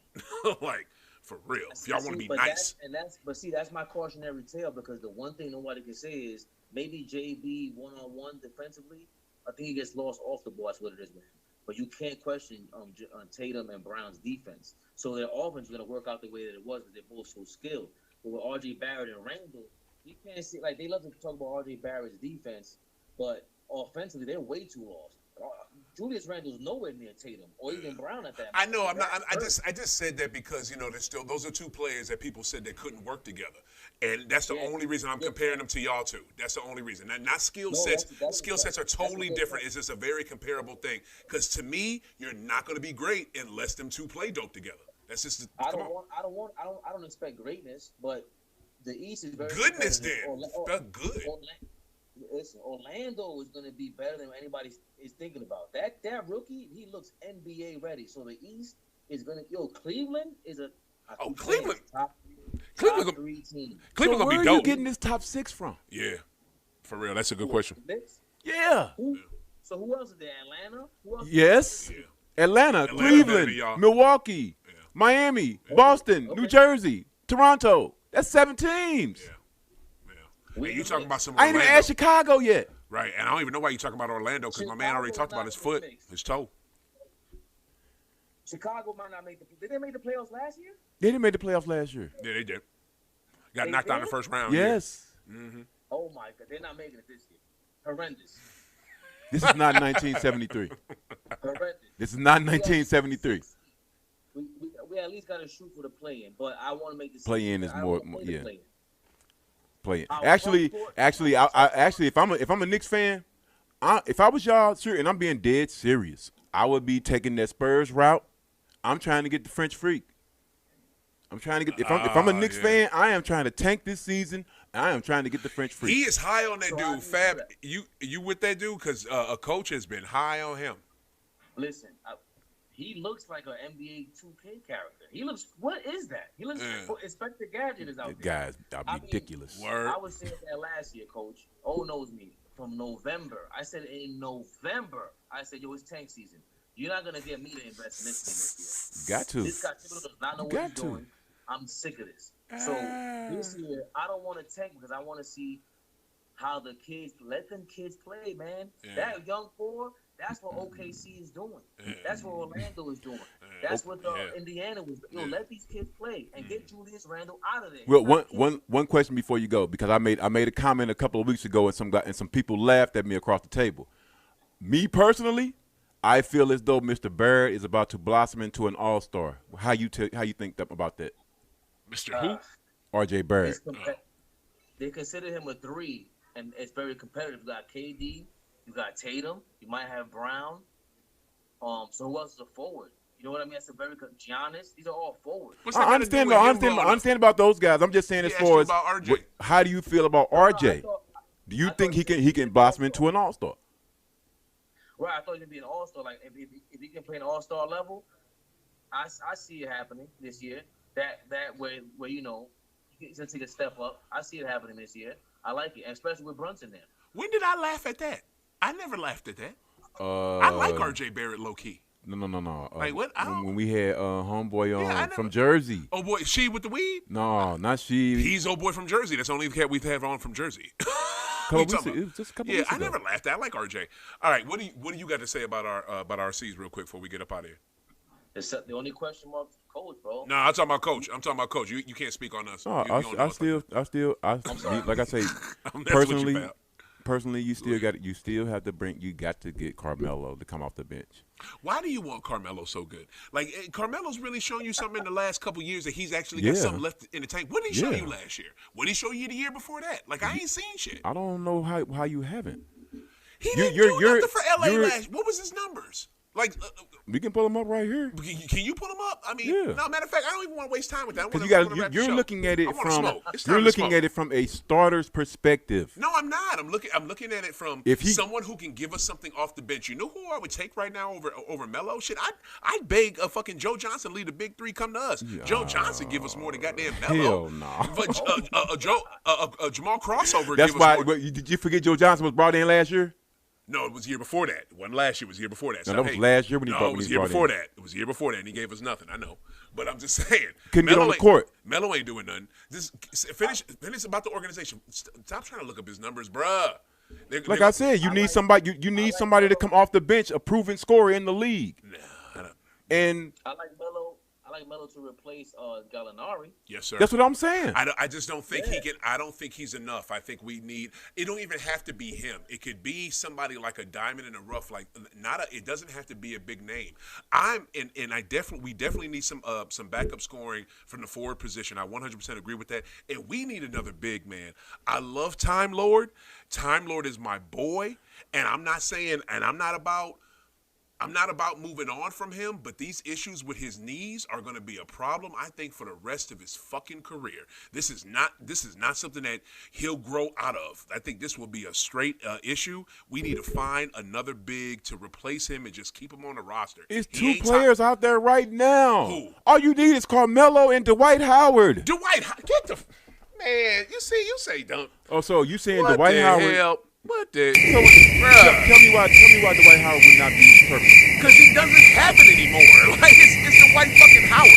Speaker 1: Like, for real. If y'all want to be nice.
Speaker 2: That's my cautionary tale, because the one thing nobody can say is maybe JB one-on-one defensively, I think he gets lost off the ball. That's what it is with him. But you can't question Tatum and Brown's defense. So their offense is going to work out the way that it was, because they're both so skilled. But with R.J. Barrett and Randall, you can't see, like, they love to talk about R.J. Barrett's defense, but offensively, they're way too lost. Julius Randle's nowhere near Tatum or even Brown at that moment.
Speaker 1: I know. I just said that because those are 2 players that people said they couldn't work together, and that's the only reason I'm comparing them to y'all two. That's the only reason. Not skill sets. Skill sets are totally different. It's just a very comparable thing. Because to me, you're not going to be great unless them 2 play dope together. That's just. I
Speaker 2: don't expect greatness, but the East is very
Speaker 1: goodness. Then good.
Speaker 2: Listen, Orlando is going to be better than anybody is thinking about. That rookie, he looks NBA ready. So the East is going to Cleveland is a
Speaker 1: Cleveland.
Speaker 2: Top 3 team.
Speaker 1: Cleveland
Speaker 3: so
Speaker 1: gonna be dope.
Speaker 3: Where are you getting this top 6 from?
Speaker 1: Yeah, for real. That's a good question.
Speaker 3: Yeah.
Speaker 2: So who else is there? Atlanta? Who else
Speaker 3: yes.
Speaker 1: Yeah.
Speaker 3: Atlanta, Cleveland, Milwaukee, Miami, Boston, New Jersey, Toronto. That's 7 teams.
Speaker 1: Yeah. Hey, you talking about some
Speaker 3: Orlando. I ain't even asked Chicago yet.
Speaker 1: Right, and I don't even know why you talking about Orlando, because my man already talked about his foot, his toe.
Speaker 2: Chicago might not make the. Did they make the playoffs last year?
Speaker 3: They didn't make the playoffs last year.
Speaker 1: Yeah, they did. Got knocked out in the first round.
Speaker 3: Yes.
Speaker 1: Yeah. Mm-hmm.
Speaker 2: Oh my God, they're not making it this year. Horrendous.
Speaker 3: This is not 1973.
Speaker 2: Horrendous.
Speaker 3: This is not 1973.
Speaker 2: We at least got to shoot for the play-in, but I want to make this.
Speaker 3: Play-in is more yeah. Play it.
Speaker 2: Our
Speaker 3: Actually, if I'm a Knicks fan, if I was y'all, sure, and I'm being dead serious, I would be taking that Spurs route. I'm trying to get the French freak. I'm trying to get. If I'm a Knicks fan, I am trying to tank this season. I am trying to get the French freak.
Speaker 1: He is high on that dude, Fab. You with that dude? Because a coach has been high on him.
Speaker 2: Listen, he looks like an NBA 2K character. He looks. What is that? He looks. Inspector Gadget is out there.
Speaker 3: Guys are ridiculous.
Speaker 2: I was saying that last year, Coach. Knows me from November. I said in November. I said, yo, it's tank season. You're not gonna get me to invest in this team this year.
Speaker 3: Got to.
Speaker 2: This guy does not know what he's doing. I'm sick of this. So this year, I don't want to tank because I want to see how the kids let them kids play, man. That young core. That's what OKC is doing. That's what Orlando is doing. That's what Indiana was doing. Let these kids play and get Julius Randle out of there.
Speaker 3: Well, one question before you go, because I made a comment a couple of weeks ago, and some people laughed at me across the table. Me personally, I feel as though Mr. Barrett is about to blossom into an all-star. How you think about that?
Speaker 1: Mr. Who?
Speaker 3: R.J. Barrett.
Speaker 2: They consider him a 3, and it's very competitive. You got KD. You got Tatum. You might have Brown. So who else is a forward? You know what I mean? That's a very good Giannis. These are all forwards.
Speaker 3: I understand about those guys. I'm just saying as far as how do you feel about RJ? Do you think he can blossom into an all-star?
Speaker 2: Right, I thought he could be an all-star. Like if he can play an all-star level, I see it happening this year. That where you know he's gonna take a step up. I see it happening this year. I like it, and especially with Brunson there.
Speaker 1: When did I laugh at that? I never laughed at that. I like RJ Barrett low key.
Speaker 3: No.
Speaker 1: Like what?
Speaker 3: When we had homeboy from Jersey.
Speaker 1: Oh boy, she with the weed?
Speaker 3: No, not she.
Speaker 1: He's old boy from Jersey. That's the only cat we've had on from Jersey.
Speaker 3: It was just a couple weeks ago.
Speaker 1: I never laughed at. I like RJ. All right, what do you got to say about our C's real quick before we get up out of here?
Speaker 2: Except the only question mark is coach, bro.
Speaker 1: No, I'm talking about coach. You can't speak on us.
Speaker 3: Like I say, personally, you still got to get Carmelo to come off the bench.
Speaker 1: Why do you want Carmelo so good? Like Carmelo's really shown you something in the last couple years that he's actually got something left in the tank. What did he show you last year? What did he show you the year before that? Like I ain't seen shit.
Speaker 3: I don't know how you haven't.
Speaker 1: He didn't do nothing for LA last. What was his numbers? Like
Speaker 3: we can pull them up right here.
Speaker 1: Can you pull them up? I mean, no. Matter of fact, I don't even want to waste time with that.
Speaker 3: Because you're looking at it from a starter's perspective.
Speaker 1: No, I'm not. I'm looking at it from someone who can give us something off the bench. You know who I would take right now over Melo? Shit, I'd beg a fucking Joe Johnson lead the big 3 come to us. Joe Johnson give us more than goddamn Melo.
Speaker 3: Hell no.
Speaker 1: But Jamal Crossover.
Speaker 3: That's why. Did you forget Joe Johnson was brought in last year?
Speaker 1: No, it was year before that. It wasn't last year. It was year before that.
Speaker 3: So, that was last year when he brought in.
Speaker 1: No, it was year before that. It was year before that, and he gave us nothing. I know. But I'm just saying.
Speaker 3: Couldn't get on the court.
Speaker 1: Melo ain't doing nothing. Just finish about the organization. Stop trying to look up his numbers, bruh.
Speaker 3: Like I said, you need somebody. You need somebody to come off the bench, a proven scorer in the league.
Speaker 1: Nah, I don't.
Speaker 3: And
Speaker 2: I like Melo. I like Melo to replace Gallinari.
Speaker 1: Yes, sir.
Speaker 3: That's what I'm saying.
Speaker 1: I just don't think he can. I don't think he's enough. I think we need. It don't even have to be him. It could be somebody like a diamond in the rough. Like it doesn't have to be a big name. We definitely need some backup scoring from the forward position. I 100% agree with that. And we need another big man. I love Time Lord. Time Lord is my boy. And I'm not saying. And I'm not about moving on from him, but these issues with his knees are going to be a problem, I think, for the rest of his fucking career. This is not something that he'll grow out of. I think this will be a straight issue. We need to find another big to replace him and just keep him on the roster.
Speaker 3: It's 2 players out there right now.
Speaker 1: Who?
Speaker 3: All you need is Carmelo and Dwight Howard.
Speaker 1: Get the man. You say don't.
Speaker 3: Oh, so you saying
Speaker 1: What
Speaker 3: Dwight
Speaker 1: the
Speaker 3: Howard?
Speaker 1: Hell? What the?
Speaker 3: Tell me why Dwight Howard would not be perfect.
Speaker 1: Because it doesn't happen anymore. Like it's Dwight fucking Howard.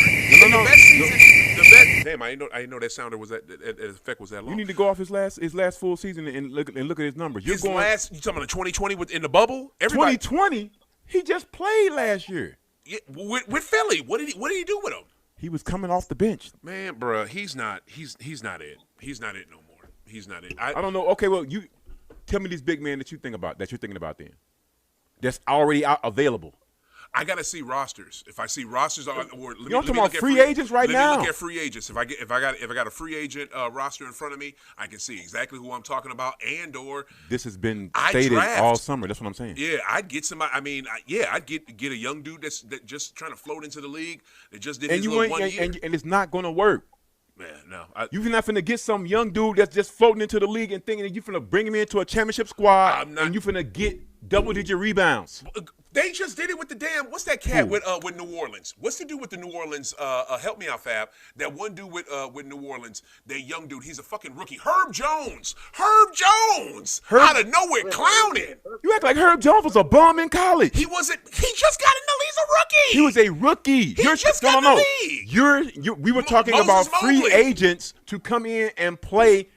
Speaker 3: No.
Speaker 1: The best season. The best. Damn, I didn't know that sounder was that effect was that long.
Speaker 3: You need to go off his last full season and look at his numbers. You talking
Speaker 1: about the 2020 in the bubble?
Speaker 3: 2020. He just played last year.
Speaker 1: Yeah, with Philly. What did he do with him?
Speaker 3: He was coming off the bench.
Speaker 1: Man, bro, he's not it. He's not it no more. He's not it.
Speaker 3: I don't know. Okay, well, you tell me these big men that you're thinking about then. That's already out available.
Speaker 1: I gotta see rosters. If I see rosters,
Speaker 3: you're talking about free agents right now.
Speaker 1: Let me look at free agents. If I got a free agent roster in front of me, I can see exactly who I'm talking about. And/or
Speaker 3: this has been stated all summer. That's what I'm saying.
Speaker 1: Yeah, I'd get somebody. I mean, I'd get a young dude that just trying to float into the league. That just did his little 1 year.
Speaker 3: And it's not gonna work.
Speaker 1: Man, no.
Speaker 3: You're not finna get some young dude that's just floating into the league and thinking that you're finna bring him into a championship squad and you're finna get Double-digit rebounds.
Speaker 1: They just did it with the damn. What's that cat with New Orleans? What's the dude with the New Orleans? Help me out, Fab. That one dude with New Orleans. That young dude. He's a fucking rookie. Herb Jones. Out of nowhere, clowning.
Speaker 3: You act like Herb Jones was a bum in college.
Speaker 1: He wasn't. He just got in the league. He's a rookie.
Speaker 3: He was a rookie.
Speaker 1: He just got in the league.
Speaker 3: We were talking about free agents to come in and play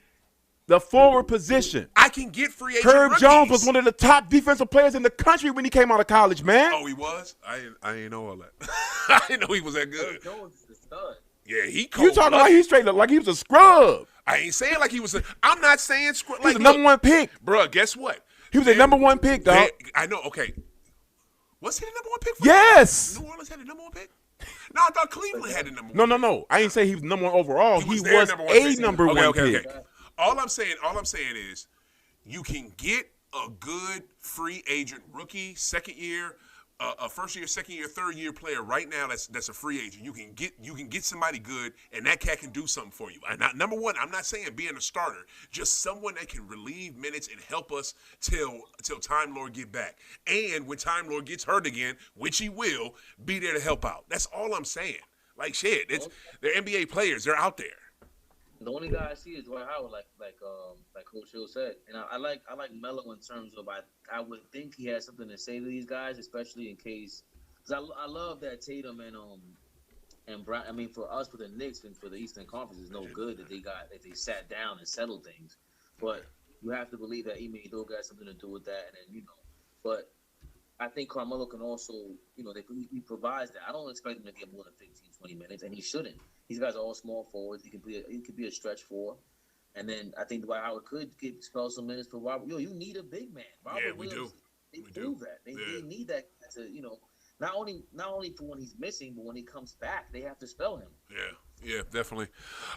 Speaker 3: the forward position.
Speaker 1: I can get free agent
Speaker 3: Herb
Speaker 1: rookies.
Speaker 3: Jones was one of the top defensive players in the country when he came out of college, man.
Speaker 1: Oh, he was? I didn't know all that. I didn't know he was that good.
Speaker 4: Herb Jones is the stud.
Speaker 1: Yeah, he cold.
Speaker 3: You talking like he straight looked like he was a scrub.
Speaker 1: I ain't saying like he was I'm not saying scrub.
Speaker 3: He was the number one pick.
Speaker 1: Bruh, guess what?
Speaker 3: He was a number one pick, dog.
Speaker 1: I know, okay. Was he the number one pick?
Speaker 3: Yes.
Speaker 1: New Orleans had the number one pick? No, I thought Cleveland had the number one.
Speaker 3: No. I ain't say he was number one overall. He was number one pick.
Speaker 1: Okay. All I'm saying is you can get a good free agent rookie, second year, a first year, second year, third year player right now that's a free agent. You can get somebody good, and that cat can do something for you. And number one, I'm not saying being a starter, just someone that can relieve minutes and help us till Time Lord get back. And when Time Lord gets hurt again, which he will, be there to help out. That's all I'm saying. Like shit, they're NBA players. They're out there.
Speaker 4: The only guy I see is Dwight Howard, like Coach Hill said, and I like Melo in terms of I would think he has something to say to these guys, especially in case because I love that Tatum and Brown. I mean, for us, for the Knicks and for the Eastern Conference, it's no good that they sat down and settled things, but you have to believe that Ime Udoka has something to do with that, and then but I think Carmelo can also, he provides that. I don't expect him to get more than 15, 20 minutes, and he shouldn't. These guys are all small forwards. He could be a stretch four, and then I think Dwight Howard could spell some minutes for Robert. You need a big man. Robert Williams, They prove that. They need that to not only for when he's missing, but when he comes back, they have to spell him.
Speaker 1: Yeah, definitely.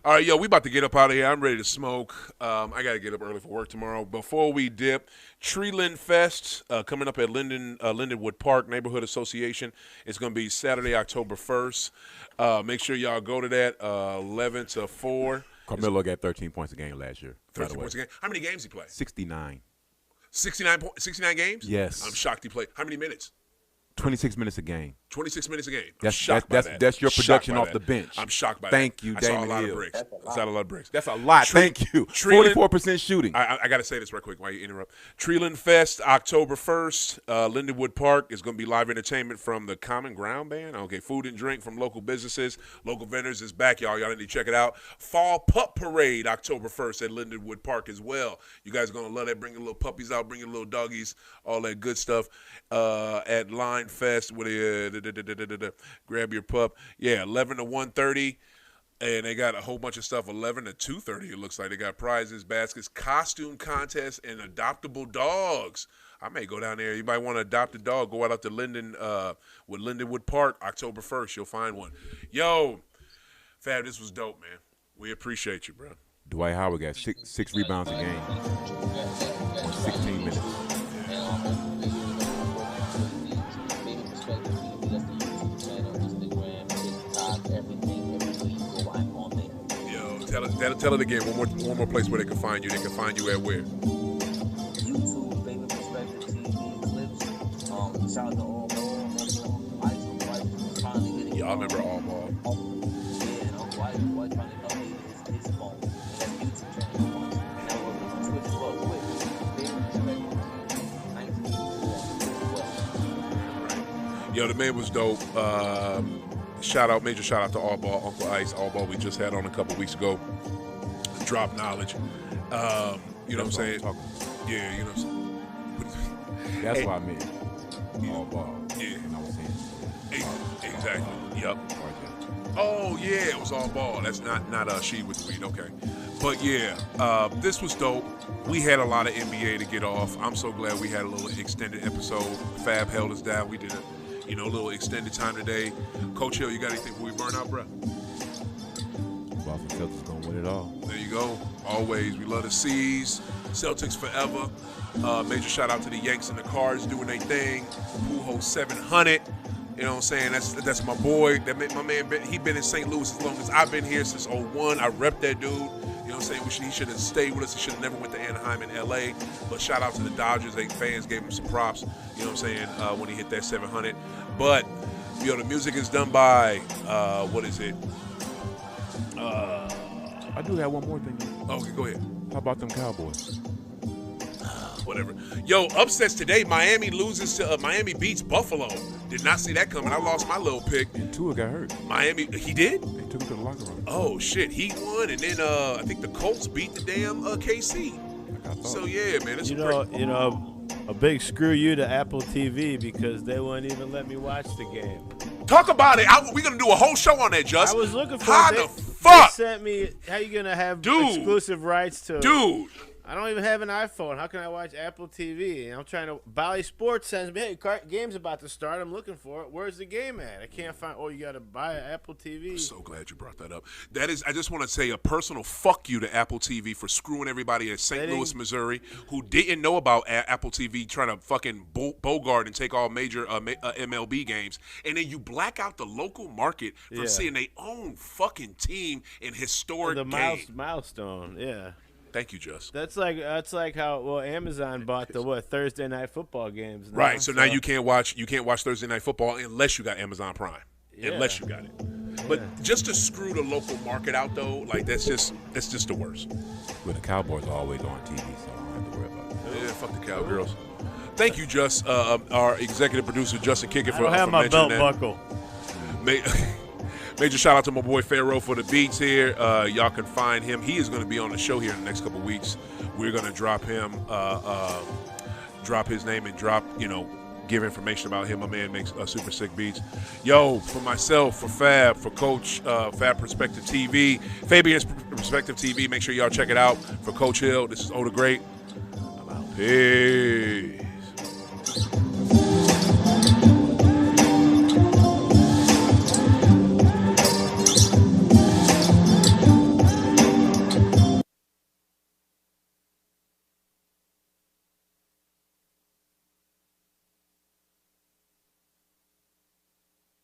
Speaker 1: All right, we about to get up out of here. I'm ready to smoke. I got to get up early for work tomorrow. Before we dip, Treeland Fest coming up at Lindenwood Park Neighborhood Association. It's going to be Saturday, October 1st. Make sure y'all go to that 11 to 4.
Speaker 3: Carmelo got 13 points a game last year.
Speaker 1: 13 points a game. How many games he played?
Speaker 3: 69.
Speaker 1: 69 games?
Speaker 3: Yes.
Speaker 1: I'm shocked he played. How many minutes?
Speaker 3: 26 minutes a game.
Speaker 1: 26 minutes a game.
Speaker 3: That's your production off the bench.
Speaker 1: I'm shocked by that.
Speaker 3: Thank you, Damon Hill.
Speaker 1: That's a lot of bricks.
Speaker 3: That's a lot. Thank you. 44% shooting.
Speaker 1: I got to say this real quick while you interrupt. Treeland Fest, October 1st, Lindenwood Park is going to be live entertainment from the Common Ground Band. Okay, food and drink from local businesses, local vendors is back, y'all. Y'all need to check it out. Fall Pup Parade, October 1st at Lindenwood Park as well. You guys are going to love that. Bring your little puppies out, bring your little doggies, all that good stuff. At Line Fest with grab your pup. 11 to 1:30. And they got a whole bunch of stuff 11 to 2:30. It looks like they got prizes, baskets, costume contests, and adoptable dogs. I may go down there. You might want to adopt a dog. Go out to with Lindenwood Park, October 1st. You'll find one. Yo, Fab, this was dope, man. We appreciate you, bro.
Speaker 3: Dwight Howard got six rebounds a game. 16 minutes.
Speaker 1: Tell it again. One more place where they can find you. They can find you at where?
Speaker 4: YouTube, Fabian PerspecTV, clips. Shout out to all ball.
Speaker 1: Yeah, I remember all ball.
Speaker 4: Yeah, and White trying to update his phone. That YouTube channel. And now we're on Twitch as well.
Speaker 1: Yo, the man was dope. Major shout out to All Ball, Uncle Ice, All Ball we just had on a couple weeks ago. Drop knowledge. You know what I'm saying? Yeah, you know what I'm saying?
Speaker 3: That's what I meant. All Ball.
Speaker 1: Yeah.
Speaker 3: And I was saying.
Speaker 1: Exactly. Yep. Oh, yeah, it was All Ball. That's not She with the Weed. Okay. But, yeah, this was dope. We had a lot of NBA to get off. I'm so glad we had a little extended episode. Fab held us down. We did a little extended time today. Coach Hill, you got anything before we burn out, bro?
Speaker 3: Boston Celtics gonna win it all.
Speaker 1: There you go. Always. We love the C's. Celtics forever. Major shout out to the Yanks and the Cards doing their thing. Pujols 700. You know what I'm saying? That's my boy. My man, he been in St. Louis as long as I've been here since 01. I rep that dude. You know You know what I'm saying? He should have stayed with us. He should have never went to Anaheim in L.A. But shout out to the Dodgers. They fans gave him some props. You know what I'm saying? When he hit that 700. But the music is done by what is it?
Speaker 3: I do have one more thing.
Speaker 1: Okay, go ahead.
Speaker 3: How about them Cowboys?
Speaker 1: Whatever. Yo, upsets today. Miami loses to Miami beats Buffalo. Did not see that coming. I lost my little pick.
Speaker 3: And Tua got hurt.
Speaker 1: Miami, he did?
Speaker 3: They took him to the locker room.
Speaker 1: Oh shit, he won, and then I think the Colts beat the damn KC. So yeah, man, it's
Speaker 5: a big screw you to Apple TV because they wouldn't even let me watch the game.
Speaker 1: Talk about it. We're gonna do a whole show on that, Just.
Speaker 5: I was looking for
Speaker 1: how
Speaker 5: it.
Speaker 1: the fuck
Speaker 5: They sent me. How you gonna have exclusive rights to?
Speaker 1: Dude.
Speaker 5: I don't even have an iPhone. How can I watch Apple TV? And I'm trying to. Bally Sports sends me, hey, game's about to start. I'm looking for it. Where's the game at? I can't find. Oh, you got to buy an Apple TV.
Speaker 1: I'm so glad you brought that up. I just want to say a personal fuck you to Apple TV for screwing everybody at St. Louis, Missouri, who didn't know about Apple TV trying to fucking bogart and take all major MLB games, and then you black out the local market from seeing their own fucking team in historic game.
Speaker 5: Milestone. Yeah.
Speaker 1: Thank you, Just.
Speaker 5: That's like how Amazon bought the Thursday night football games. Now,
Speaker 1: right. So now you can't watch Thursday night football unless you got Amazon Prime. Yeah. Unless you got it. But just to screw the local market out though, like that's just the worst.
Speaker 3: But the Cowboys are always on TV, so I don't have to worry about it.
Speaker 1: Yeah, fuck the Cowgirls. Thank you, Just. Our executive producer Justin Kickett for
Speaker 5: have my belt
Speaker 1: that.
Speaker 5: buckle.
Speaker 1: Major shout out to my boy Pharaoh for the beats here. Y'all can find him. He is going to be on the show here in the next couple weeks. We're going to drop him, drop his name and give information about him. My man makes super sick beats. Yo, for myself, for Fab, for Coach Fab PerspecTV, Fabian PerspecTV. Make sure y'all check it out. For Coach Hill, this is Oda Great. I'm out. Peace.